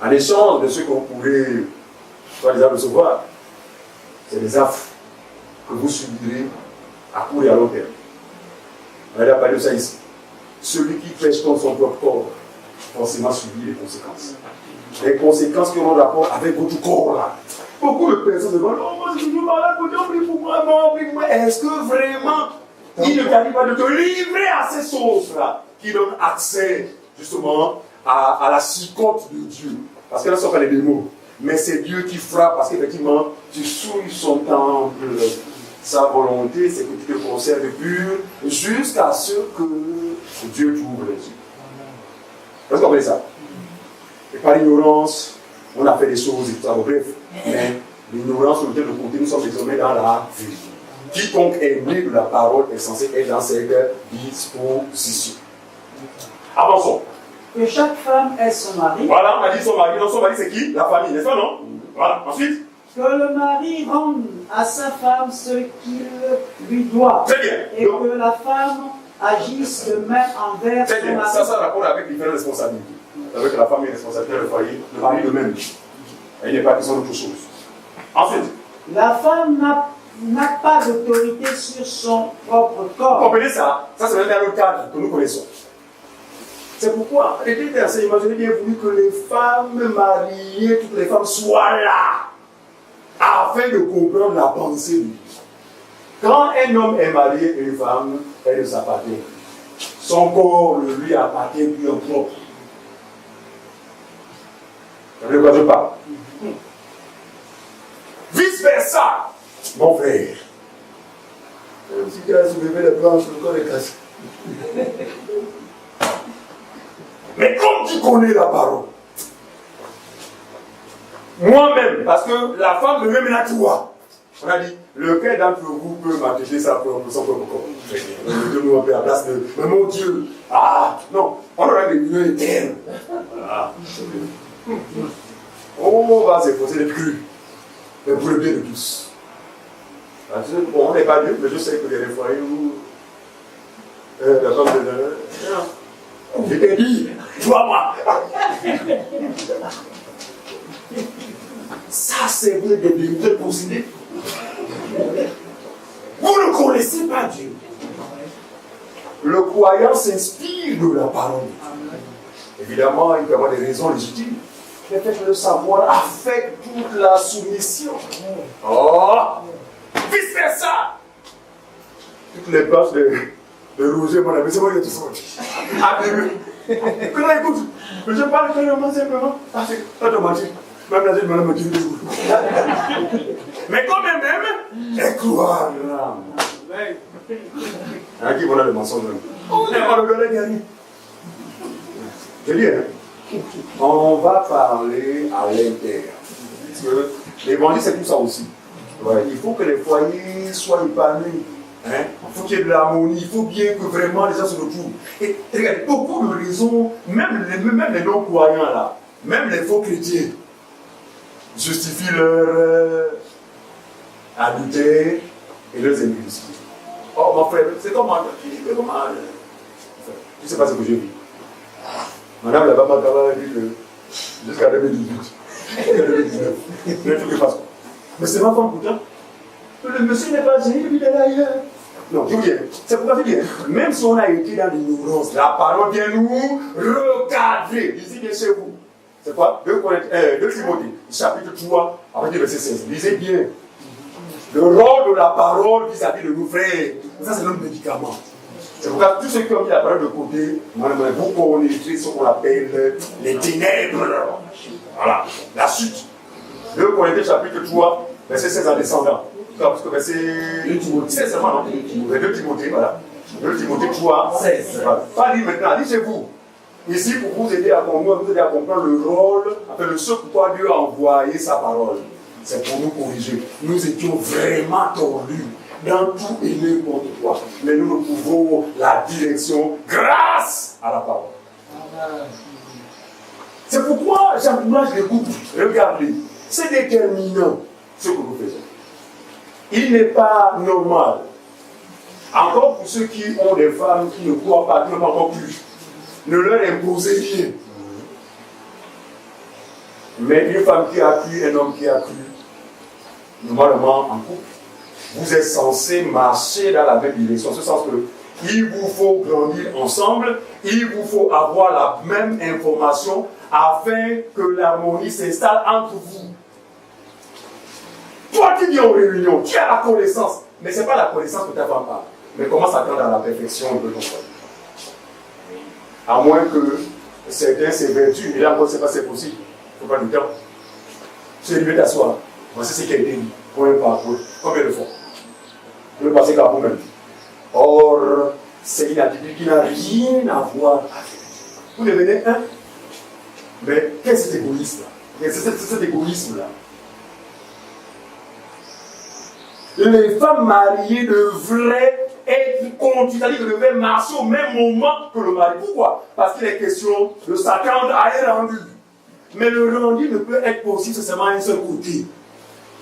En échange de ce que vous pourrez, soi-disant, recevoir, c'est des affres que vous subirez à court et à long terme. On a parlé de ça ici. Celui qui pêche contre son propre corps, forcément subit les conséquences. Les conséquences qui ont rapport avec votre corps là. Beaucoup de personnes se demandent, oh, moi je suis malade, on prie pour moi, non, prie pour moi. Est-ce que vraiment il ne t'arrive pas de te livrer à ces choses-là qui donnent accès justement à la chicotte de Dieu? Parce que là, ce ne sont pas les démons. Mais c'est Dieu qui frappe parce qu'effectivement, tu souilles son temple. Sa volonté, c'est que tu te conserves pur jusqu'à ce que Dieu t'ouvre les yeux. Est-ce que vous comprenez ça? Et par ignorance, on a fait des choses et tout ça. Bref, mais l'ignorance sur laquelle nous comptons, nous sommes désormais dans la vie. Quiconque est né de la parole est censé être dans cette disposition. Avançons. Que chaque femme ait son mari. Voilà, on a dit son mari. Non, son mari, c'est qui? La famille, n'est-ce pas, non? Voilà, ensuite. Que le mari rende à sa femme ce qu'il lui doit. Très bien. Et donc, que la femme agisse de même envers très son bien. mari. Ça a rapport avec différentes responsabilités. Avec la femme et responsabilité du foyer, le mari de même. Il n'est pas question d'autre chose. Ensuite. La femme n'a pas d'autorité sur son propre corps. Vous comprenez ça? Ça, c'est même dans le cadre que nous connaissons. C'est pourquoi, l'été était assez imaginé bien voulu que les femmes mariées, toutes les femmes soient là, afin de comprendre la pensée de Dieu. Quand un homme est marié et une femme, elle ne s'appartient plus. Son corps ne lui appartient plus en propre. Vous savez de quoi je parle? Vice versa, mon frère. Même si tu as soulevé les planches, le corps est cassé. Mais comme tu connais la parole, moi-même, parce que la femme me met à toi, on a dit, lequel d'entre vous peut m'attacher son propre corps? Mettez-nous un peu à la place de, mais mon Dieu, ah, non, on aura des millions internes. Ah. On va s'efforcer d'être cru, mais pour le bien de tous. Bon, on n'est pas Dieu, mais je sais que il y a des foyers où la femme de je t'ai dit, toi, moi. Ça, c'est vrai des vérités possédées. Vous ne connaissez pas Dieu. Le croyant s'inspire de la parole. Évidemment, il peut y avoir des raisons légitimes. Mais faites le savoir avec toute la soumission. Oh! Vice versa! Toutes les pages de Roger, mon ami, c'est moi qui ai tout sorti. Ah, que là, écoute, je parle clairement, simplement. Ah, c'est automatique. Même la jeune madame me dit mais quand même, elle croit là. À qui voilà le mensonge? On est pas le gars gagné. Je dis, hein, on va parler à l'intérieur. Parce que l'évangile, c'est tout ça aussi. Ouais, il faut que les foyers soient épanouis. Hein? Il faut qu'il y ait de l'harmonie, il faut bien que vraiment les gens se retrouvent. Et regardez, beaucoup de raisons, même les non-croyants là, même les faux chrétiens, justifient leur adultère et leurs impudicités. Oh mon frère, c'est comment? Je ne sais pas ce que j'ai vu. Madame là-bas m'a dit que jusqu'à 2018, jusqu'à 2019, il y a tout qui passe. Mais c'est ma femme pourtant. Le monsieur n'est pas gêné, il est là ailleurs. Non, je vous dis, c'est pourquoi je dis, même si on a été dans l'ignorance, la parole vient nous recadrer. Lisez bien chez vous. C'est quoi? 2 Timothée, chapitre 3, à partir du verset 16. Lisez bien. le rôle de la parole vis-à-vis de nos frères. Ça, c'est notre médicament. C'est pourquoi tous ceux qui ont mis la parole de côté, vous connaissez ce qu'on appelle les ténèbres. Voilà, la suite. 2 Corinthiens chapitre 3, verset 16 en descendant. Parce que verset 16 seulement, non? 2 Timothée, voilà. 2 Timothée 3, 16. Voilà. Pas lire maintenant, lisez chez vous. Ici, pour vous aider à comprendre le rôle, enfin, ce pourquoi Dieu a envoyé sa parole. C'est pour nous corriger. Nous étions vraiment tordus dans tout et n'importe quoi. Mais nous pouvons la direction grâce à la parole. C'est pourquoi j'encourage les couples. Regardez, c'est déterminant ce que nous faisons. Il n'est pas normal. Encore pour ceux qui ont des femmes qui ne croient pas, qui n'ont pas encore cru, ne leur imposez rien. Mais une femme qui a cru, un homme qui a cru, normalement en couple, vous êtes censés marcher dans la même direction. En ce sens que il vous faut grandir ensemble, il vous faut avoir la même information afin que l'harmonie s'installe entre vous. Toi qui viens aux réunions, tu as la connaissance, mais ce n'est pas la connaissance que ta femme a. Mais comment s'attendre à la perfection de ton frère? À moins que certains s'évertuent, et là encore, c'est pas c'est possible. Il ne faut pas du temps. C'est mieux d'asseoir. Voici ce qui a été dit. Point par point. Combien de fois? Le passé qu'à vous-même. Or, c'est une attitude qui n'a rien à voir avec. Vous devenez un. Mais qu'est-ce que cet égoïsme-là? C'est cet égoïsme-là. Les femmes mariées devraient être conduites, c'est-à-dire qu'elles devraient marcher au même moment que le mari. Pourquoi? Parce qu'il est question de s'attendre à un rendu. Mais le rendu ne peut être possible seulement à un seul côté.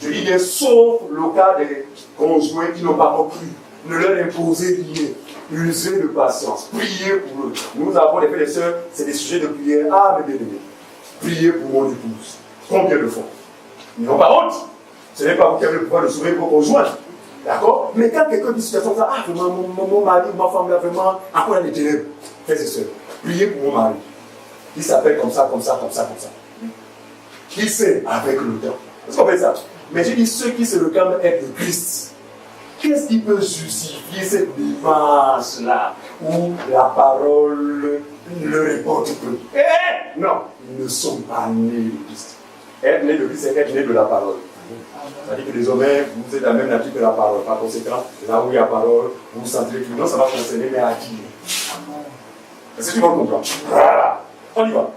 Je dis bien, sauf le cas des conjoints qui n'ont pas compris. Ne leur imposez rien. Usez de patience. Priez pour eux. Nous avons les frères et sœurs, c'est des sujets de prière. Ah, mes bien-aimés. Priez pour mon épouse. Combien de fois? Ils n'ont pas honte. Ce n'est pas vous qui avez le pouvoir de sauver vos conjoints. D'accord? Mais quand quelqu'un dit situation comme ça, ah, vraiment, mon mari ou ma femme là, vraiment, encore dans les ténèbres. Frères et sœurs, priez pour mon mari. Il s'appelle comme ça, comme ça, comme ça, comme ça. Il sait avec le temps. Est-ce qu'on fait ça? Mais j'ai dit ceux qui se réclament être de Christ. Qu'est-ce qui peut justifier cette démarche-là où la parole ne répond que non, ils ne sont pas nés de Christ. Être né de Christ, c'est être né de la parole. C'est-à-dire que désormais, vous êtes la même nature que la parole. Par conséquent, là où il y a la parole, vous vous sentez que non, ça va concerner, mais à qui? Est-ce que tu vas comprendre? Voilà. On y va.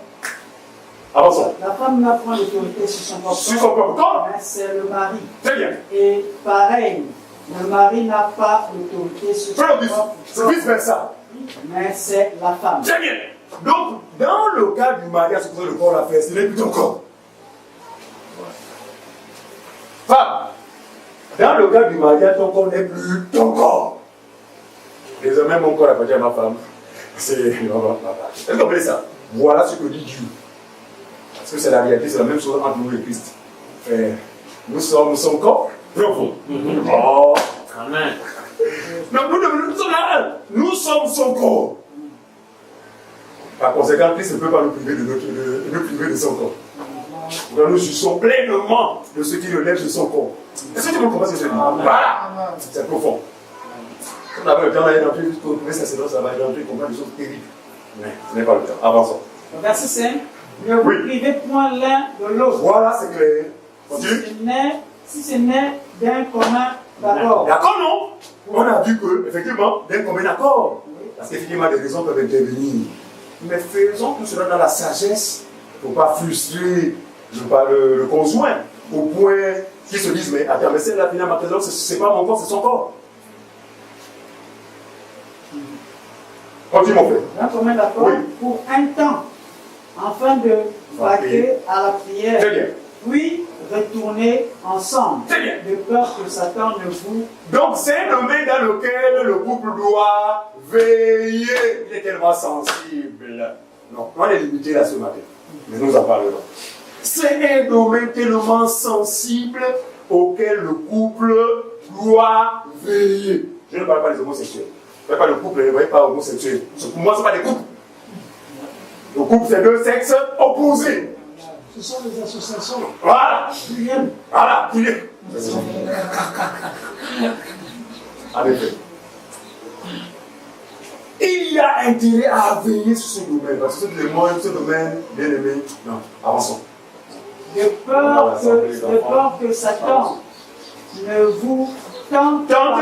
Avançons. La femme n'a point d'autorité sur son propre corps. Sur son propre corps? Mais c'est le mari. Très bien. Et pareil, le mari n'a pas d'autorité sur son propre corps. C'est vice-versa. Mais c'est la femme. Très bien. Donc, dans le cas du mariage, c'est le corps l'a fait, ce n'est plus ton corps. Femme, dans le cas du mariage, ton corps n'est plus ton corps. Désormais, mon corps appartient à ma femme. C'est. Est-ce que vous comprenez ça? Voilà ce que dit Dieu. Parce que c'est la réalité, c'est la même chose entre nous et Christ. Nous sommes son corps profond. Oh. Amen. Donc nous sommes là un. Nous sommes son corps. Par conséquent, Christ ne peut pas nous priver de son corps. Donc nous jouissons pleinement de ce qui relève de son corps. Est-ce que tu comprends ce que je dis? Voilà. C'est profond. On avait le temps d'aller rentrer jusqu'au premier sacerdoce, ça va rentrer comprendre des choses terribles. Mais ce n'est pas le temps. Avançons. Verset 5. Ne vous privez point l'un de l'autre. Voilà, c'est clair. Continue. Si ce n'est d'un commun d'accord. D'accord, non? On a vu que, effectivement, d'un commun accord. Parce qu'effectivement, des raisons peuvent intervenir. Mais faisons tout cela dans la sagesse pour ne pas frustrer le conjoint au point qu'ils se disent mais attends, mais celle-là, finalement, c'est pas mon corps, c'est son corps. Continue, mon frère. Un commun d'accord pour un temps, afin de vaquer à la prière. Très bien. Puis retourner ensemble. Très bien. De peur que Satan ne vous. Donc c'est un domaine dans lequel le couple doit veiller. Il est tellement sensible. Non, on est limité là ce matin. Mais nous en parlerons. C'est un domaine tellement sensible auquel le couple doit veiller. Je ne parle pas des homosexuels. Je ne parle pas de couple, ne voyez pas homosexuels. Pour moi, ce n'est pas des couples. Le couple, c'est deux sexes opposés. Ce sont des associations. Voilà. Qui viennent. Voilà. En effet. Il y a intérêt à veiller sur ce domaine, parce que ce domaine, bien aimé, non, avançons. De peur que Satan ne vous tente par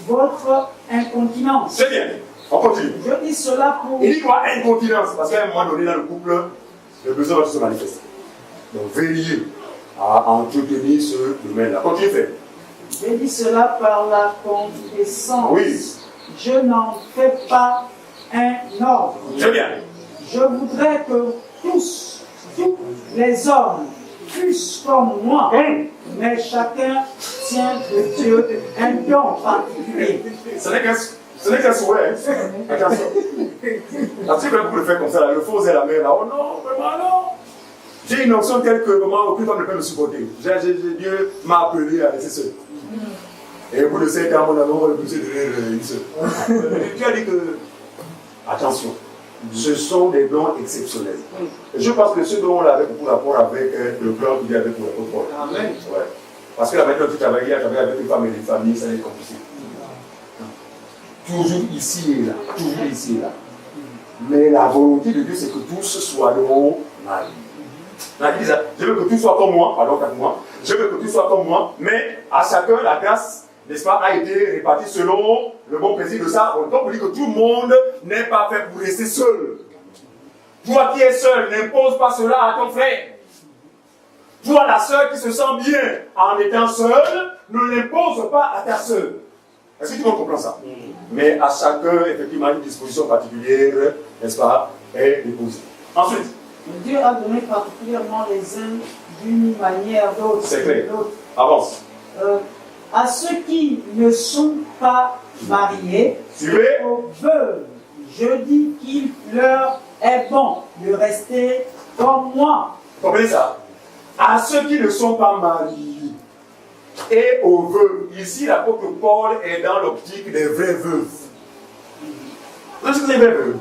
votre incontinence. C'est bien, on continue. Je dis cela pour... Il dit quoi, incontinence? Parce qu'à un moment donné dans le couple, le besoin va se manifester. Donc veillez à entretenir ce domaine-là. Continue, fait. Je dis cela par la concupiscence. Oui. Je n'en fais pas un ordre. C'est bien. Je voudrais que tous les hommes fussent comme moi, mais chacun tient de Dieu un don particulier. Ce n'est qu'un souhait. Attention. Parce que vous le faites comme ça, le faux est la main là. Oh non, vraiment non. J'ai une option telle que vraiment aucune femme ne peut me supporter. Dieu m'a appelé à laisser seul. Et vous le savez, quand mon amour, on va le pousser de une seule. Dieu a dit que, attention, ce sont des dons exceptionnels. Et je pense que ce don là avait beaucoup rapport avec le plan qu'il y avait pour l'autre Paul. Amen. Ouais. Parce que la manière dont tu travaillais avec une femme et une famille, ça allait être compliqué. Toujours ici et là. Toujours ici et là. Mais la volonté de Dieu, c'est que tous soient nos maris. Je veux que tout soit comme moi, pardon, comme moi. Je veux que tout soit comme moi, mais à chacun, la grâce, n'est-ce pas, a été répartie selon le bon plaisir de ça. Donc, on dit que tout le monde n'est pas fait pour rester seul. Toi qui es seul, n'impose pas cela à ton frère. Toi, la sœur qui se sent bien en étant seule, ne l'impose pas à ta sœur. Est-ce que tout le monde comprend ça? Mais à chacun, effectivement, une disposition particulière, n'est-ce pas, est déposée. Ensuite, Dieu a donné particulièrement les uns d'une manière d'autre. C'est clair. Avance. À ceux qui ne sont pas mariés, aux veuves, je dis qu'il leur est bon de rester comme moi. Comprenez ça? À ceux qui ne sont pas mariés et aux veuves. Ici, l'apôtre Paul est dans l'optique des vraies veuves. Vous savez ce que c'est une vraie veuve?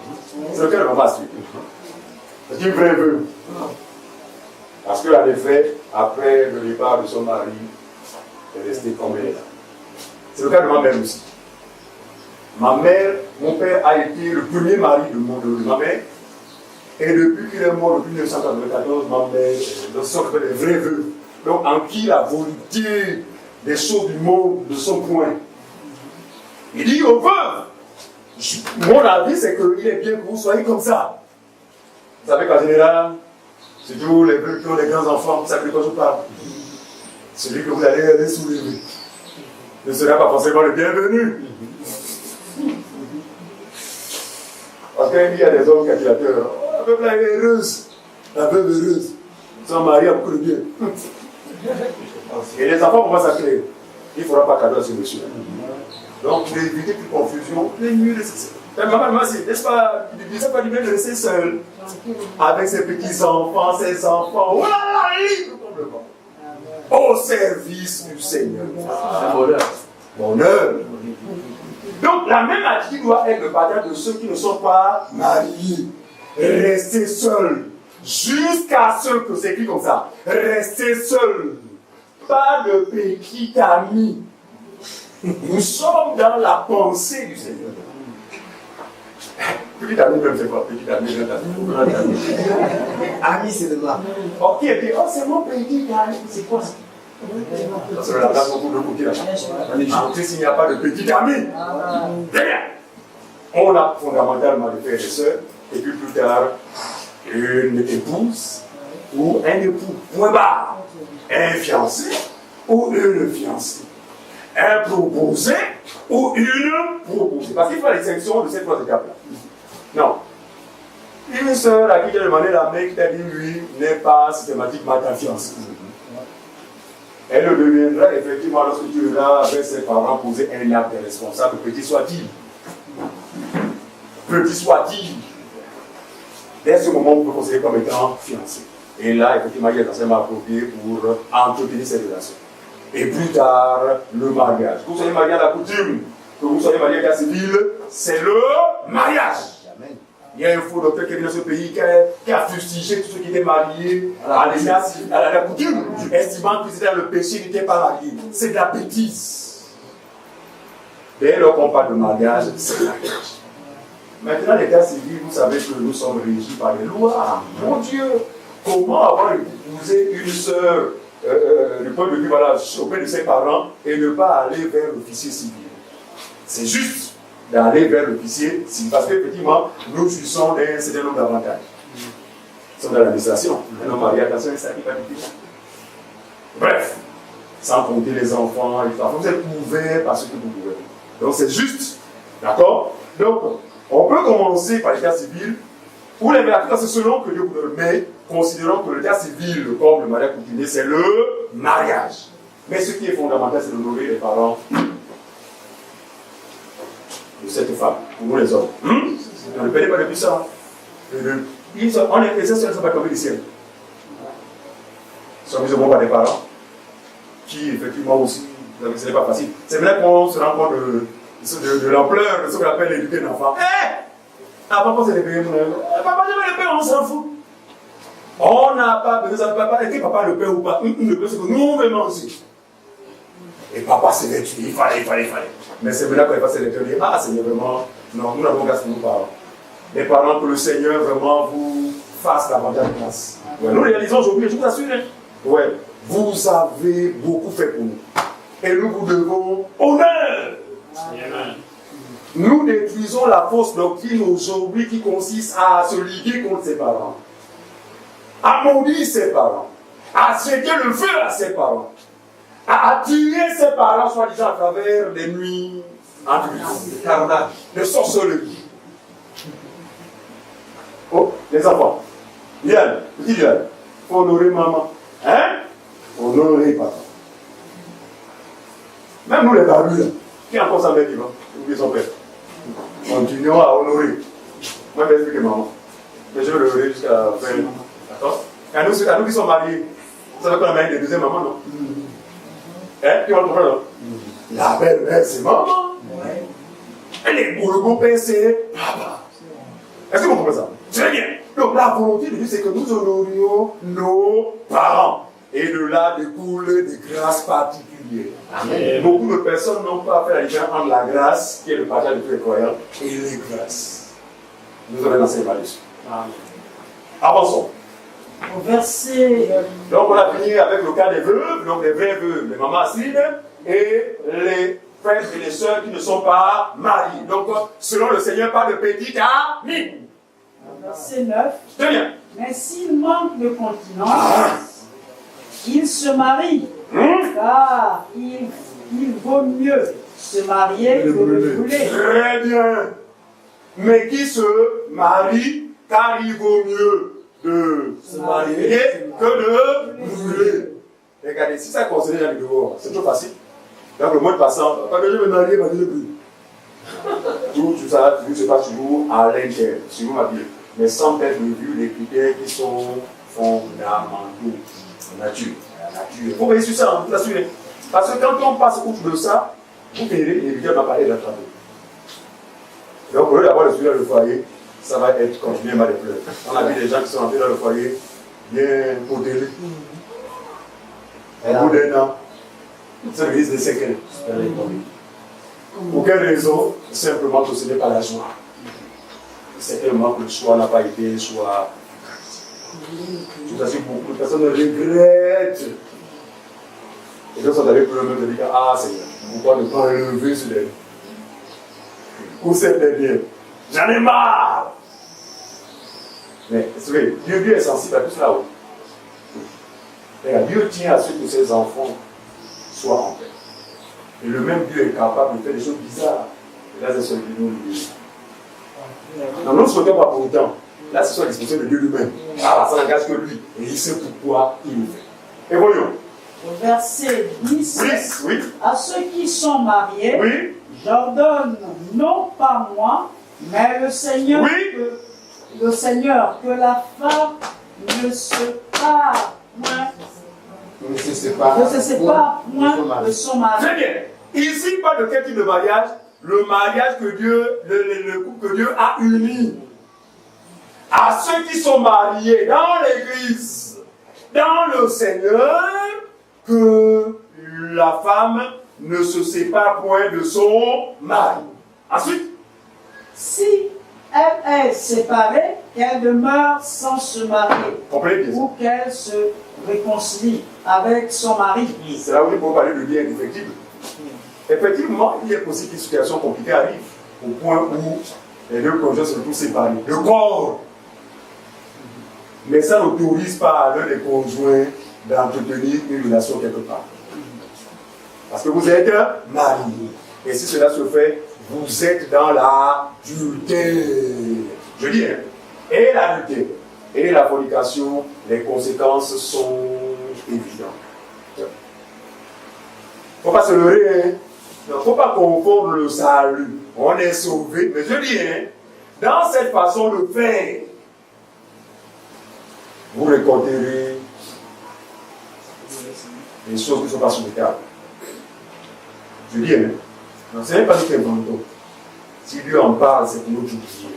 C'est lequel on va suivre. C'est une vraie veuve. Parce qu'en effet, après le départ de son mari, elle est restée comme elle. C'est le cas de ma mère aussi. Ma mère, mon père a été le premier mari de ma mère. Et depuis qu'il est mort, depuis 1994, ma mère, ce sont des vraies veuves. Donc, en qui la volonté des choses du monde de son point. Il dit aux veuves, mon avis, c'est qu'il est bien que vous soyez comme ça. Vous savez qu'en général, c'est toujours les veuves qui ont des grands enfants, vous savez de quoi je parle. Celui que vous allez les soulever ne sera pas forcément le bienvenu. Parce qu'il y a des hommes calculateurs. Oh, la veuve là est heureuse. La veuve heureuse. Son mari a beaucoup de bien. Et les enfants, comment ça crée? Il ne faudra pas cadeau à ce monsieur. Donc, pour éviter toute confusion, il est mieux de laisser. Maman, n'est-ce pas, il ne s'est pas du bien de laisser seul. Avec ses petits-enfants, ses enfants. Oh là là, libre complètement. Au service du Seigneur. C'est bonheur. Bonheur. Donc, la même attitude doit être le partage de ceux qui ne sont pas mariés. Restez seuls. Jusqu'à ce que c'est écrit comme ça. Restez seuls. Pas de petit ami. Nous sommes dans la pensée du Seigneur. Petit ami, même c'est quoi? Petit ami, grand ami. Ami, c'est de là. Ok, puis, oh, c'est mon petit ami. C'est quoi ça? C'est la place pour le côté là. S'il n'y a pas de petit ami. Très bien. On a fondamentalement des frères et sœurs, et puis plus tard, une épouse ou un époux. Point barre. Un fiancé ou une fiancée. Un proposé ou une proposée. Parce qu'il faut la distinction de ces trois étapes-là. Non. Une sœur à qui tu as demandé la main qui t'a dit lui n'est pas systématiquement ta fiancée. Elle le deviendra effectivement lorsque tu es là avec ses parents poser un acte responsable, petit soit-il. Petit soit-il. Dès ce moment, on peut considérer comme étant fiancé. Et là, effectivement, il est enseignement approprié pour entretenir ces relations. Et plus tard, le mariage. Que vous soyez marié à la coutume, que vous soyez marié à la civile, c'est le mariage. Amen. Il y a un faux docteur qui est venu dans ce pays qui a fustigé tous ceux qui étaient mariés à la coutume, estimant qu'ils étaient dans le péché, ils n'étaient pas mariés. C'est de la bêtise. Dès lors qu'on parle de mariage, c'est mariage. Maintenant, l'état civil, vous savez que nous sommes régis par les lois. Mon Dieu, comment avoir épousé une sœur du point de vue, voilà, auprès de ses parents et ne pas aller vers l'officier civil? C'est juste d'aller vers l'officier civil parce qu'effectivement, nous jouissons d'un certain nombre d'avantages. Nous sommes dans l'administration. Un homme marié, attention, ça n'est pas du tout. Bref, sans compter les enfants, vous êtes couverts par ce que vous pouvez. Donc c'est juste, d'accord? Donc, on peut commencer par l'état civil, ou les mérites, c'est selon que Dieu vous le met, considérant que l'état civil, comme le mariage coutumier, c'est le mariage. Mais ce qui est fondamental, c'est d'honorer les parents de cette femme, pour nous les hommes. On ne paie pas depuis ça. On est les ne sont pas tombés du ciel. Ils sont mis au bon par des parents, qui effectivement aussi, ce n'est pas facile. C'est vrai qu'on se rend compte de l'ampleur de ce qu'on appelle l'éduquer l'enfant. Papa, c'est les payés. Papa, je vais le payer, on s'en fout. On n'a pas besoin de papa. Est-ce que papa le paie ou pas? Le paie, c'est que nous, on veut manger. Et papa s'est vêtu, il fallait. Mais c'est maintenant qu'on est passé les deux, dire, ah, Seigneur, vraiment, non, nous n'avons qu'à ce que nous parlons. Les parents, que le Seigneur vraiment vous fasse davantage de grâce. Ouais, nous réalisons aujourd'hui, je vous assure. Ouais, vous avez beaucoup fait pour nous. Et nous vous devons honneur. Amen. Nous détruisons la fausse doctrine aujourd'hui qui consiste à se liguer contre ses parents, à maudire ses parents, à jeter le feu à ses parents, à attirer ses parents, soi-disant à travers des nuits de carnage, de sorcellerie. Oh, les enfants, Yann, petit Yann, il faut honorer maman. Hein? Honorer papa. Même nous les barbus, là, qui encore s'en met vivant, oubliez son père. Continuons à honorer. Moi, je vais expliquer maman. Mais je vais le honorer jusqu'à la fin. D'accord? Et à nous qui sommes mariés, vous savez qu'on a marié des deuxièmes mamans, non? Hein? Qui va le comprendre, non? La belle-mère, c'est maman. Elle est pour le beau-père, c'est papa. Est-ce que vous comprenez ça? Très bien. Donc la volonté de Dieu, c'est que nous honorions nos parents. Et de là découle des grâces particulières. Amen. Beaucoup de personnes n'ont pas fait la différence entre la grâce, qui est le partage de tous les croyants, et les grâces. Nous allons enseigner là-dessus. Avançons. Au verset. Donc on a fini avec le cas des veuves, donc les vraies veuves, les mamans acides, et les frères et les sœurs qui ne sont pas mariés. Donc selon le Seigneur, pas de petite amie. Verset 9. Très bien. Mais s'il manque de continence, il se marie, car il vaut mieux se marier que de brûler. Très bien. Mais qui se marie, car il vaut mieux de se marier que de brûler. Regardez, si ça concerne les dehors, c'est trop facile. Donc le mot de passant, quand je vais me marier, je ne brûle. Tout ça, tout se passe toujours à l'intérieur, sur ma Bible. Mais sans perdre de vue les critères qui sont fondamentaux. La nature. Il faut veiller sur ça, vous assurez. Parce que quand on passe outre de ça, vous verrez, les vidéos vont parler d'attraper. Donc, au lieu d'avoir le sujet dans le foyer, ça va être continué mal de pleurs. On a vu des gens qui sont entrés dans le foyer, bien modérés. Au bout d'un an, ça risque de séquelles. Pour quelle raison? Simplement que ce n'est pas la joie. C'est tellement que le choix n'a pas été soit. Je vous assure que beaucoup de personnes regrettent. Et donc, ça d'aller pour le même de dire, ah Seigneur, pourquoi ne pas enlever ce dernier? Ou cette dernière? J'en ai marre! Mais, c'est vrai, Dieu est sensible à tout cela. Dieu tient à ce que ses enfants soient en paix. Et le même Dieu est capable de faire des choses bizarres. Et là, c'est ce que nous dit. Non, nous ne souhaitons pas pour autant. Là, ce sont les dispositions de Dieu lui-même. Ah, ça n'engage que lui. Et il sait pourquoi il le fait. Et voyons. Au verset 10. Oui. À ceux qui sont mariés, oui. j'ordonne, non pas moi, mais le Seigneur, que la femme ne se sépare point. Ne se sépare point de son mari. Très bien. Ici, pas de quel type de mariage? Le mariage que Dieu, le couple que Dieu a uni. À ceux qui sont mariés dans l'église, dans le Seigneur, que la femme ne se sépare point de son mari. Ensuite, si elle est séparée, qu'elle demeure sans se marier, comprenez bien. ou qu'elle se réconcilie avec son mari. C'est là où il faut parler de lien indéfectible. Effectivement, il est possible qu'une situation compliquée arrive au point où les deux conjoints se retrouvent séparés. Le corps. Mais ça n'autorise pas à l'un des conjoints d'entretenir une relation quelque part. Parce que vous êtes mariés. Et si cela se fait, vous êtes dans l'adultère. Je dis, hein, et l'adultère et la fornication, les conséquences sont évidentes. Il ne faut pas se leurrer, hein. Il ne faut pas confondre le salut. On est sauvé. Mais je dis, hein, dans cette façon de faire, vous récolterez des choses qui ne sont pas souhaitables. Je dis, hein, non, ce n'est pas nous qui inventons. Si Dieu en parle, c'est pour nous tout dire.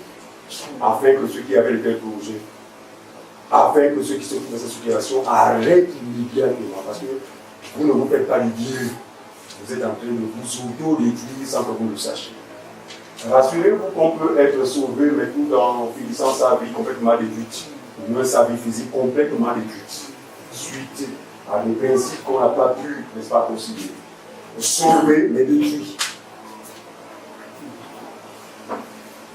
Afin que ceux qui avaient le cœur plongé, afin que ceux qui se trouvent dans cette situation arrêtent immédiatement. Parce que vous ne vous faites pas du Dieu. Vous êtes en train de vous auto-détruire sans que vous le sachiez. Rassurez-vous qu'on peut être sauvé, mais tout en finissant sa vie complètement détruite. Ou même sa vie physique complètement détruite. Suite à des principes qu'on n'a pas pu, n'est-ce pas, considérer. Sauvé, mais détruit.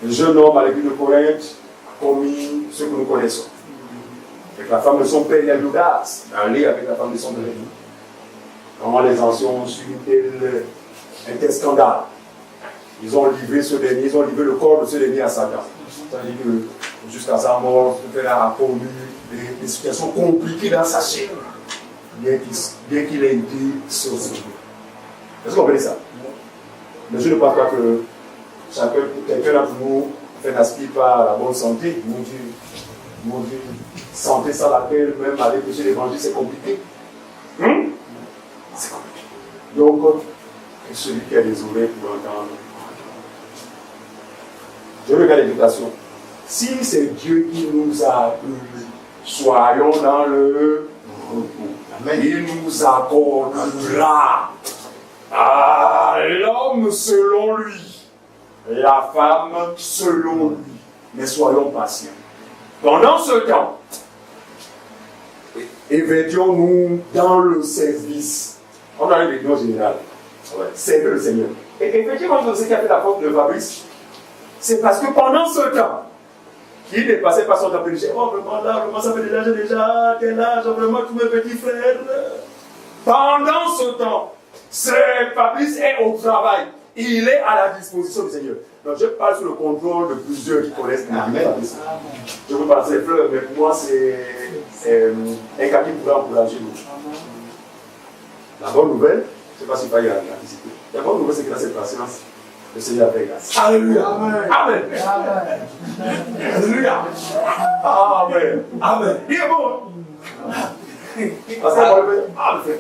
Le jeune homme à l'église de Corinthe a commis ce que nous connaissons. Avec la femme de son père, il y a l'audace d'aller avec la femme de son père. Comment les anciens ont suivi un tel scandale. Ils ont livré ce dernier, ils ont livré le corps de ce dernier à Satan. C'est-à-dire que jusqu'à sa mort, ce père a connu des situations compliquées dans sa chair, bien qu'il ait été sauvé. Est-ce que vous comprenez ça? Mais je ne pense pas que quelqu'un d'entre nous fait aspirer par la bonne santé. Mon Dieu, santé sans laquelle même aller prêcher l'évangile, c'est compliqué. C'est compliqué. Donc, celui qui a des oreilles pour entendre. Je regarde l'éducation. Si c'est Dieu qui nous a appelés, soyons dans le repos. Il nous accordera à l'homme selon lui, la femme selon lui. Mais soyons patients. Pendant ce temps, éverdions-nous dans le service. On a une réunion générale. Servir le Seigneur. Et effectivement, ce qui a fait la faute de Fabrice, c'est parce que pendant ce temps, il ne passait pas son temps péché. Oh, vraiment là, vraiment ça fait déjà, quel âge, vraiment tous mes petits frères. Pendant ce temps, Fabrice est au travail. Il est à la disposition du Seigneur. Donc je parle sous le contrôle de plusieurs qui connaissent Fabrice. Je vous parle des fleurs, mais pour moi c'est un cas qui pourrait encourager nous. La bonne nouvelle, je ne sais pas s'il va y anticiper. La bonne nouvelle, c'est que dans cette patience, le Seigneur a fait grâce. Alléluia. Amen. Alléluia. Amen. Amen. Il est bon. Parce que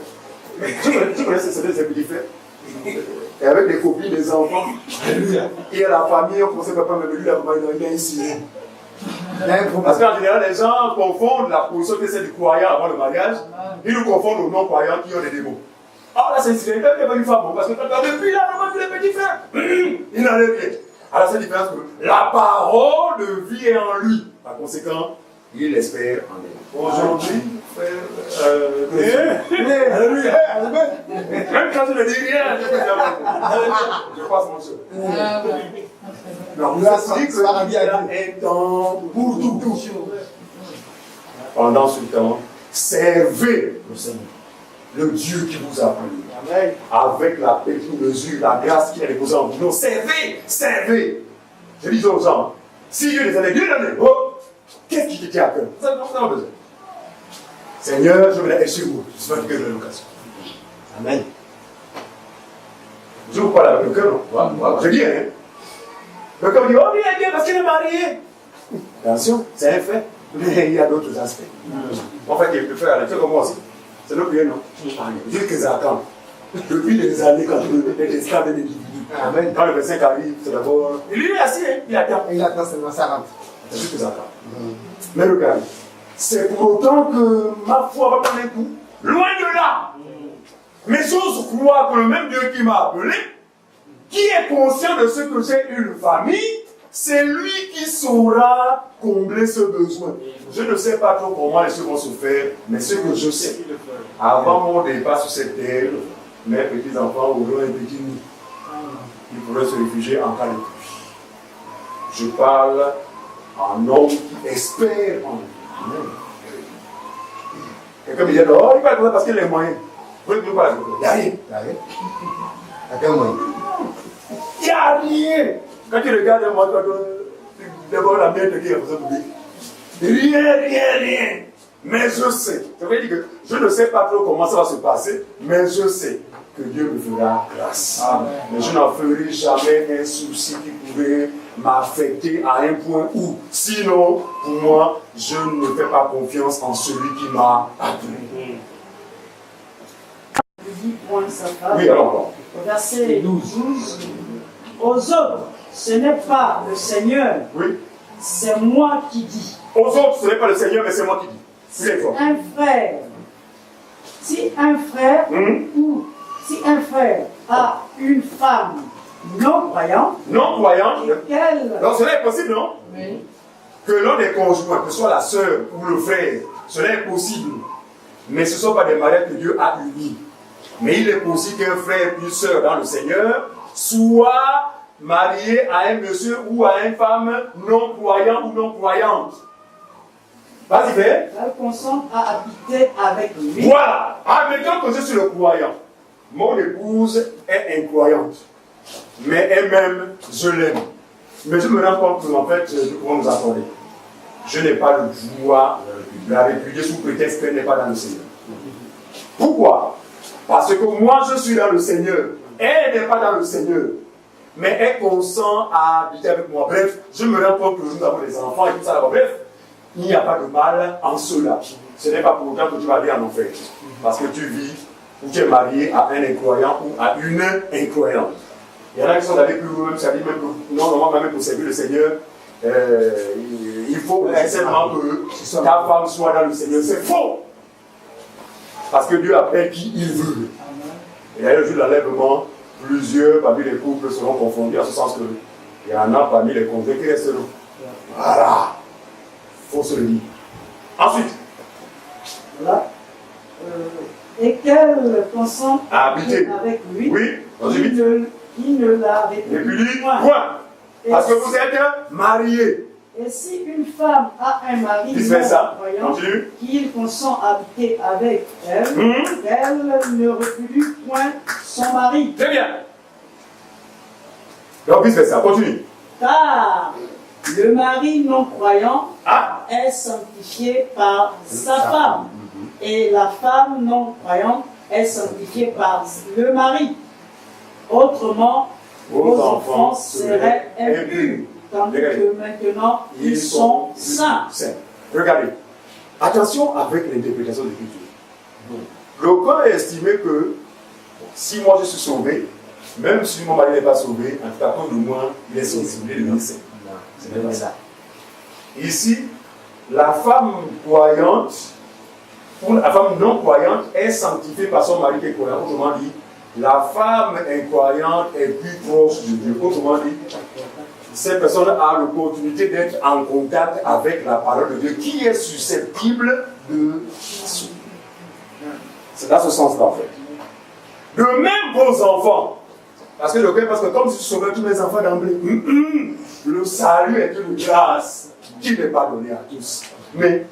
tu connais ces petits frères. Et avec des copines, des enfants. Alléluia. Et à la famille, on ne conseille pas de lui, il est ici. Parce qu'en général, les gens confondent la position que c'est du croyant avant le mariage. Ils nous confondent aux non-croyants qui ont des démons. Ah là, c'est incident, il n'y a pas une femme, parce que depuis là, vraiment, tous les petits frères, il n'en est rien. Alors, c'est différent que la parole de vie est en lui. Par conséquent, il espère en elle. Aujourd'hui, frère, alléluia. Même quand je ne dis rien, je passe mon chemin. Donc, vous avez dit qu'il y a un temps pour tout. Pendant ce temps, servez le Seigneur. Le Dieu qui vous a appelé, avec la petite mesure, la grâce qu'il a déposée en vous. Non, servez. Je dis aux gens, si Dieu les a Dieu donné, oh, qu'est-ce qui te tient à cœur? Ça n'a pas besoin. Seigneur, je veux la chez vous. Je vais de l'occasion. Amen. Je vous parle avec le cœur, non? Je dis, hein. Le cœur dit, oh, il est bien parce qu'il est marié. Attention, c'est un fait. Mais il y a d'autres aspects. En fait, il peut faire, tu sais comme moi aussi. C'est le bien, non? Jusqu'à Zakan. Depuis des années, quand les esclaves et les individus. Amen. Quand le 25 arrive, c'est d'abord. Il est assis, hein? Il attend. Il attend seulement 40. C'est jusqu'à Zakan. Mais regardez, c'est pour autant que ma foi va prendre un coup. Loin de là! Mais j'ose croire que le même Dieu qui m'a appelé, qui est conscient de ce que j'ai une famille, c'est lui qui saura combler ce besoin. Je ne sais pas trop comment les choses vont se faire, mais ce que je sais, avant mon départ sur cette terre, mes petits-enfants auront un petit nid. Ils pourraient se réfugier en cas de pluie. Je parle en homme qui espère en lui. Quelqu'un me dit, oh, il parle parce qu'il a les moyens. Vous ne pouvez pas il n'y a rien. Il n'y a rien. Quand tu regardes moi, tu vas d'abord la mienne qui est pour ça. Rien. Mais je sais. Ça veut dire que je ne sais pas trop comment ça va se passer, mais je sais que Dieu me fera grâce. Amen. Mais je n'en ferai jamais un souci qui pourrait m'affecter à un point où, sinon, pour moi, je ne fais pas confiance en celui qui m'a appelé. Oui, alors. Verset 12. Aux autres, ce n'est pas le Seigneur, oui. C'est moi qui dis. Aux autres, ce n'est pas le Seigneur, mais c'est moi qui dis. Si un frère a une femme non croyante, donc cela est possible, non? Oui. Que l'un des conjoints, que ce soit la sœur ou le frère, cela est possible. Mais ce ne sont pas des mariages que Dieu a unis. Mais il est possible qu'un frère ou une sœur dans le Seigneur soit marié à un monsieur ou à une femme non croyant ou non croyante. Vas-y, fais. Elle consent à habiter avec lui. Voilà. Admettons que je suis le croyant. Mon épouse est incroyante. Mais elle-même, je l'aime. Mais je me rends compte que, en fait, nous pouvons nous accorder. Je n'ai pas le droit de la répudier sous prétexte qu'elle n'est pas dans le Seigneur. Pourquoi? Parce que moi, je suis dans le Seigneur. Elle n'est pas dans le Seigneur. Mais elle consent à habiter avec moi. Bref, je me rends compte que nous avons des enfants et tout ça. Bref, il n'y a pas de mal en cela. Ce n'est pas pour autant que tu vas aller en enfer. Parce que tu vis ou tu es marié à un incroyant ou à une incroyante. Il y en a qui sont allés plus loin, ça dit même que non, normalement, même pour servir le Seigneur, il faut nécessairement que ta femme soit dans le Seigneur. C'est faux! Parce que Dieu appelle qui il veut. Et d'ailleurs, le jour de l'enlèvement, plusieurs parmi les couples seront confondus, en ce sens qu'il y en a parmi les convaincus qui resteront. Voilà! Il faut se le dire. Ensuite. Voilà. Et qu'elle consente à habiter avec lui. Oui, il ne la répudie point. Parce que vous êtes mariés. Et si une femme a un mari non-croyant qu'il consent à habiter avec elle, elle ne répudie point son mari. Très bien. Donc, vice versa, continue. Car le mari non-croyant est sanctifié par sa femme. Et la femme non-croyante est sanctifiée par le mari. Autrement, vos enfants seraient impurs, tandis que maintenant, ils sont saints. Regardez, attention avec l'interprétation de l'Écriture. Le corps est estimé que si moi je suis sauvé, même si mon mari n'est pas sauvé, en tout cas, comme de moi, il est sensible, il est saint. Ce n'est pas ça. Ici, la femme croyante, ou la femme non croyante, est sanctifiée par son mari qui est croyant. Autrement dit, la femme incroyante est plus proche de Dieu. Autrement dit, cette personne a l'opportunité d'être en contact avec la parole de Dieu qui est susceptible de sauver. C'est dans ce sens-là, en fait. De même vos enfants. Parce que comme je sauvais tous mes enfants d'emblée, le salut est une grâce qui n'est pas donnée à tous. Mais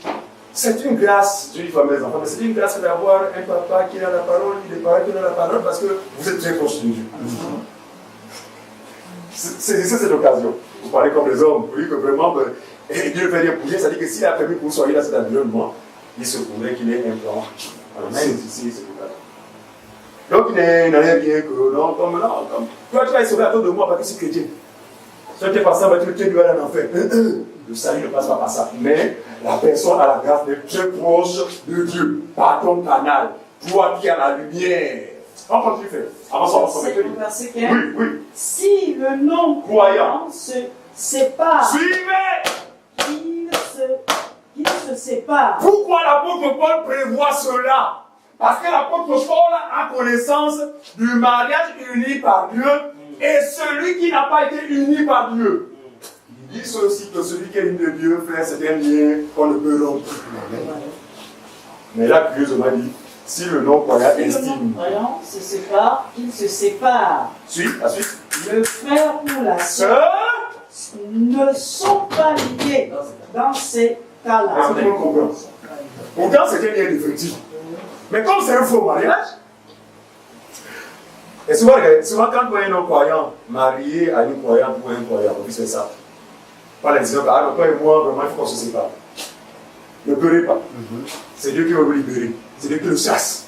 c'est une grâce, je dis pas mes enfants, mais c'est une grâce d'avoir un papa qui a la parole, des parents qui ont la parole, parce que vous êtes très proches de Dieu. C'est cette occasion. Vous parlez comme les hommes, vous dites que vraiment, Dieu ne fait rien pour rien, ça dit que s'il a permis que vous soyez dans cet environnement, il se pourrait qu'il ait un plan. Amen. Ici, c'est pour ça. Donc il n'en est rien que non, comme toi tu vas être sauvé à cause de moi parce que je suis chrétien. Si tu n'es pas ça, tu dois aller en enfer. Le salut ne passe pas par ça. Mais la personne a la grâce d'être très proche de Dieu, par ton canal. Toi qui as la lumière. Comment tu fais? Verset 15. Oui. Si le non-croyant se sépare, qu'il se sépare. Pourquoi l'apôtre Paul prévoit cela? Parce que l'apôtre Paul a connaissance du mariage uni par Dieu et celui qui n'a pas été uni par Dieu. Il dit aussi que celui qui est uni de Dieu, frère, c'est un lien qu'on ne peut rompre. Mais là, curieusement dit, si le non-croyant estime. Si le non-croyant se sépare, il se sépare. Suite, la suite. Le frère ou la sœur ne sont pas liés dans ces cas-là. Est-ce que tout le monde comprend? Pourtant, c'est un lien définitif. Mais comme c'est un faux mariage, et souvent quand on est un non-croyant marié à une croyante ou un croyant, on fait ça. Pas l'exemple, ah non, toi et moi, vraiment, il faut qu'on se sépare. Ne pleurez pas. C'est Dieu qui va vous libérer. C'est Dieu qui le chasse.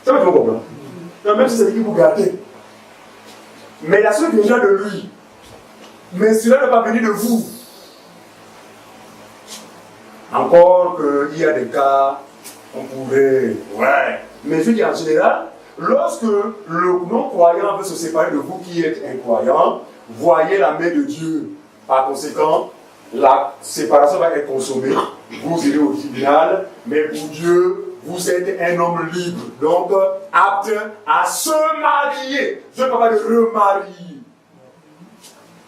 Ça va être bon. Même si c'est Dieu qui vous gardez. Mais la suite vient de lui. Mais cela ne va pas venir de vous. Encore qu'il y a des cas, on pourrait. Ouais. Mais je dis en général, lorsque le non-croyant veut se séparer de vous qui êtes un croyant, voyez la main de Dieu. Par conséquent, la séparation va être consommée. Vous irez au tribunal, mais pour Dieu, vous êtes un homme libre. Donc, apte à se marier. Je ne parle pas de remarier.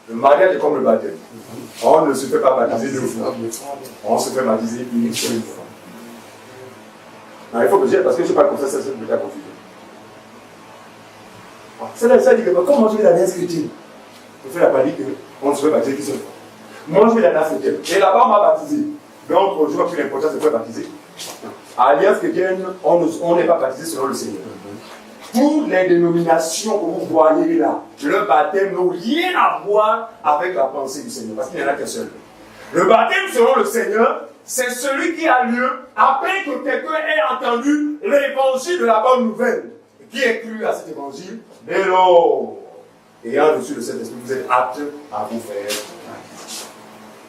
Le mariage est comme le baptême. On ne se fait pas baptiser deux fois. On se fait baptiser une seule fois. Non, il faut que je dise, parce que je ne sais pas comme ça, c'est la confusion. C'est là, ça dit que comment je vais la danse chrétienne? Je fais la panique qu'on ne se fait baptiser qu'une seule fois. Moi, je vais la danse chrétienne. Et là-bas, on m'a baptisé. Donc, je vois plus l'importance de faire baptiser. À l'Alliance chrétienne, on n'est pas baptisé selon le Seigneur. Toutes les dénominations que vous voyez là, le baptême n'a rien à voir avec la pensée du Seigneur, parce qu'il n'y en a qu'un seul. Le baptême selon le Seigneur, c'est celui qui a lieu après que quelqu'un ait entendu l'évangile de la bonne nouvelle. Qui est cru à cet évangile, dès lors, ayant reçu le Saint-Esprit, vous êtes apte à vous faire.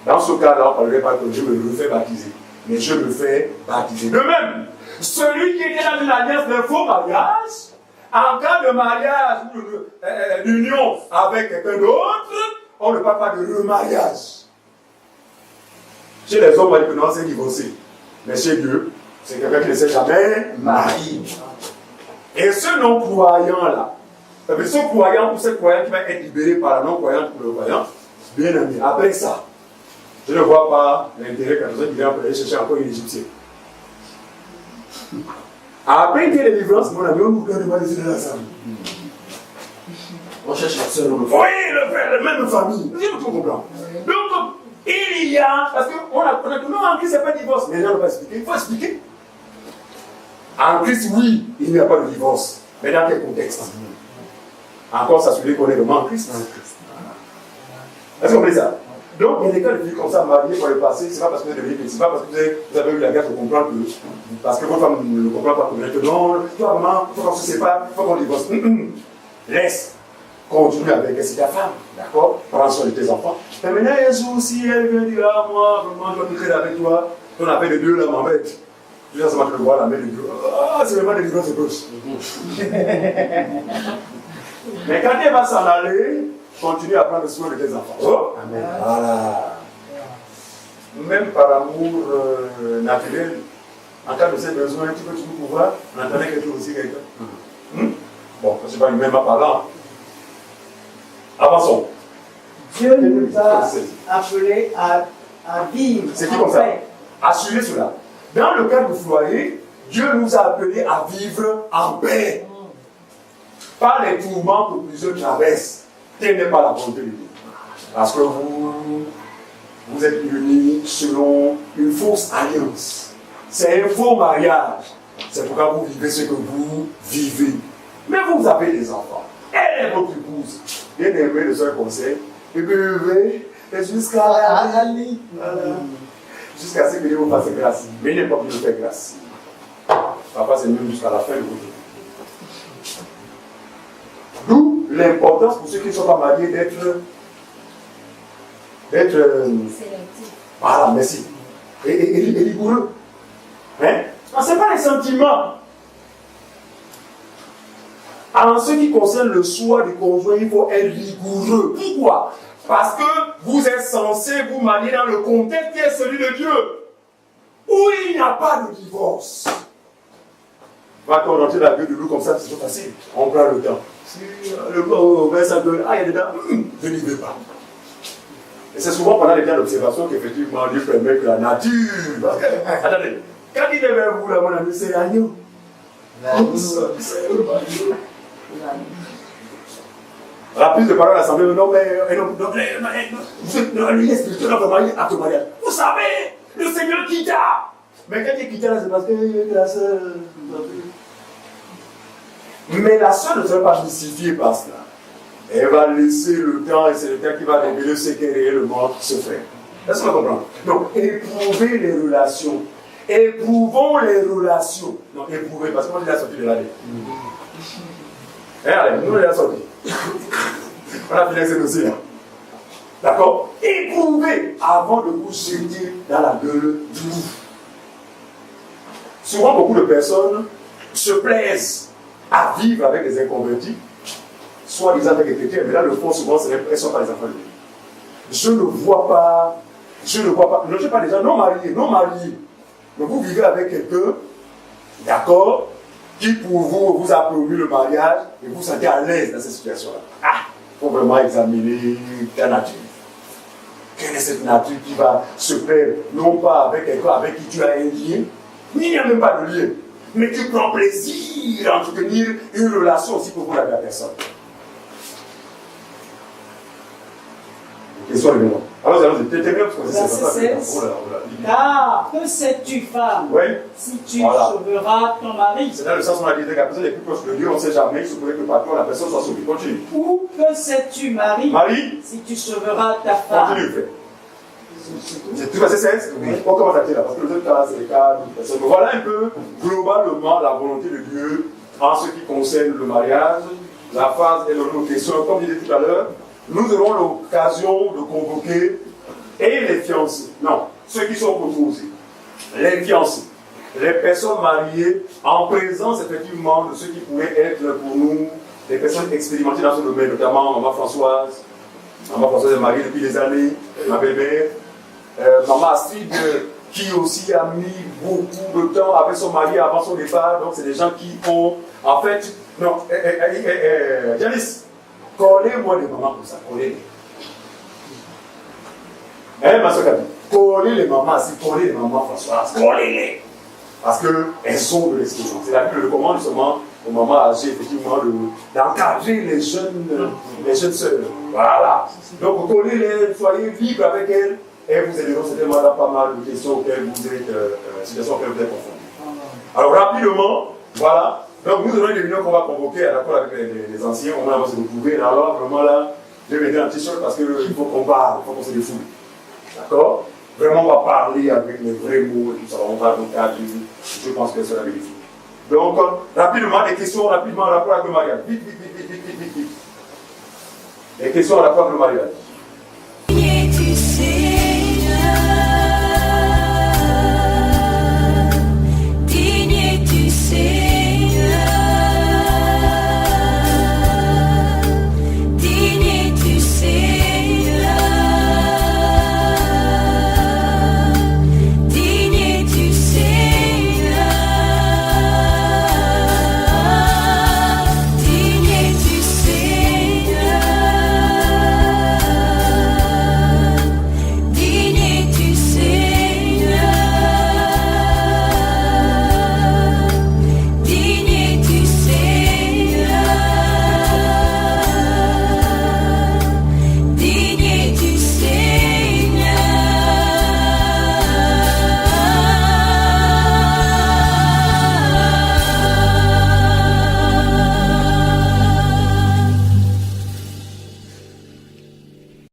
Dans ce cas-là, on ne parlerait pas que je me refais baptiser, mais je me fais baptiser. De même, celui qui était dans une alliance d'un faux mariage, en cas de mariage ou d'union avec quelqu'un d'autre, on ne parle pas de remariage. Chez les hommes, on dit que non, c'est divorcé. Mais chez Dieu, c'est quelqu'un qui ne s'est jamais marié. Et ce non-croyant-là, ce croyant ou cette croyante qui va être libéré par la non-croyante ou le croyant, bien ami, après ça, je ne vois pas l'intérêt qu'un personne qui vient pour aller chercher encore une Égyptienne. Après qu'il y ait des livrances, mon ami, on nous regarde pas les ensemble. On cherche la seule. Oui, le frère, la même famille. Vous comprenez? Donc, il y a, parce qu'on a tout, non, en Christ, ce n'est pas divorce. Mais les gens n'ont pas expliqué. Il faut expliquer. En Christ, oui, il n'y a pas de divorce. Mais dans quel contexte? Encore s'assurer qu'on est vraiment en Christ. Est-ce qu'on fait ça? Donc, il y a des cas de filles comme ça, mariées par le passé, c'est pas parce que vous êtes devenu, c'est pas parce que vous avez eu la grâce de comprendre que, parce que votre femme ne comprend pas que non, toi, maman, il faut qu'on se sépare, il faut qu'on divorce. Laisse. Continue avec elle, c'est ta femme, d'accord? Prends soin de tes enfants. Mais maintenant, un jour, si elle vient dire, ah, moi, vraiment, je dois me créer avec toi, ton appel de Dieu, là, m'embête. Tu viens seulement te le voir, la main de Dieu. Ah, c'est vraiment des livrances de gauche. Mais quand elle va s'en aller, continue à prendre soin de tes enfants. Oh, amen. Voilà. Même par amour naturel, en cas de ces besoins, tu peux toujours pouvoir, on entendait quelque chose aussi, quelqu'un. Bon, je ne sais pas, même pas parlant. Avançons. Dieu nous a appelés à vivre. C'est qui comme ça? Assurez cela. Dans le cadre du foyer, Dieu nous a appelés à vivre en paix. Pas les tourments que plusieurs traversent. Telle n'est pas la volonté de Dieu. Parce que vous êtes unis selon une fausse alliance. C'est un faux mariage. C'est pourquoi vous vivez ce que vous vivez. Mais vous avez des enfants. Elle est votre épouse. Bien aimé le seul conseil. Et buvez jusqu'à jusqu'à ce que Dieu vous fasse grâce. Mais il n'est pas obligé de faire grâce. Parfois, c'est même jusqu'à la fin de votre vie. D'où l'importance pour ceux qui ne sont pas mariés d'être voilà, merci. Et rigoureux. Hein? Ce n'est pas les sentiments. En ce qui concerne le choix du conjoint, il faut être rigoureux. Pourquoi? Parce que vous êtes censé vous marier dans le contexte qui est celui de Dieu. Où où il n'y a pas de divorce. Va-t-on rentrer dans la gueule de loup comme ça, c'est trop facile. On prend le temps. Si le loup ouvert sa gueule, il y a dedans, je n'y vais pas. Et c'est souvent pendant les temps d'observation qu'effectivement Dieu permet que la nature. Parce que, attendez, quand il est vers vous, là, mon ami, c'est l'agneau. Rapide de parole à l'assemblée, non, lui explique notre mariage à ton mariage. Vous savez, le Seigneur quitta. Mais quand il quitta là, c'est parce que la soeur. Mais la soeur ne serait pas justifiée par cela. Elle va laisser le temps, et c'est le temps qui va révéler ce qu'est réellement se fait. Est-ce qu'on comprend? Donc, éprouvez les relations. Éprouvons les relations. Non, éprouvez, parce qu'on est déjà sorti de l'année. Allez, nous on est déjà sorti. On a fini avec ce dossier. D'accord? Éprouvez avant de vous jeter dans la gueule du loup. Souvent, beaucoup de personnes se plaisent à vivre avec des inconvertis, soit disant avec les chrétiens, mais là, le fond, souvent, elles ne sont pas les enfants de Dieu. Je ne vois pas, non, je ne sais pas des gens non mariés. Mais vous vivez avec quelqu'un, d'accord, qui pour vous a promu le mariage et vous vous sentez à l'aise dans cette situation-là. Il faut vraiment examiner ta nature. Quelle est cette nature qui va se plaire, non pas avec quelqu'un avec qui tu as un lien, mais il n'y a même pas de lien, mais tu prends plaisir à entretenir une relation aussi pour vous avec la personne. Question numéro 1. Alors, t'es bien parce que c'est ça. Car que sais-tu, femme, si tu sauveras ton mari? C'est dans le sens où on a dit que la personne est plus proche de Dieu, on ne sait jamais, il se pourrait que parfois la personne soit sauvée. Continue. Ou que sais-tu, Marie, si tu sauveras ta femme? Continue, frère. C'est tout verset 16. On commence à dire là, parce que le deuxième cas, c'est les cas d'une personne. Voilà un peu, globalement, la volonté de Dieu en ce qui concerne le mariage, la phase et nos questions. Comme je disais tout à l'heure, nous aurons l'occasion de convoquer et les fiancés, non, ceux qui sont proposés, les fiancés, les personnes mariées, en présence effectivement de ceux qui pourraient être pour nous des personnes expérimentées dans ce domaine, notamment Maman Françoise est mariée depuis des années, ma belle-mère, Maman Astrid, qui aussi a mis beaucoup de temps avec son mari avant son départ, donc c'est des gens qui ont, en fait, non, Janice, collez-moi des mamans comme ça, collez-les. Ma soeur Gabi, collez les mamans ainsi, collez les mamans Françoise, collez-les. Parce qu'elles sont de l'expérience. C'est la Bible le commande justement aux mamans âgées, effectivement, d'encadrer les jeunes sœurs. Voilà. Donc, collez-les, soyez libres avec elles, et vous aideront certainement dans pas mal de questions auxquelles vous êtes, confondus. Alors, rapidement, voilà. Donc, nous aurons une réunion qu'on va convoquer à l'accord avec les anciens. On va se retrouver. Alors, vraiment là, je vais mettre un t-shirt parce qu'il faut qu'on parle, il faut qu'on se défoule. D'accord? Vraiment, on va parler avec les vrais mots et tout ça. On va donc je pense que c'est la vérité. Donc, rapidement, des questions rapidement en rapport avec le mariage. Vite. Des questions en rapport avec le mariage.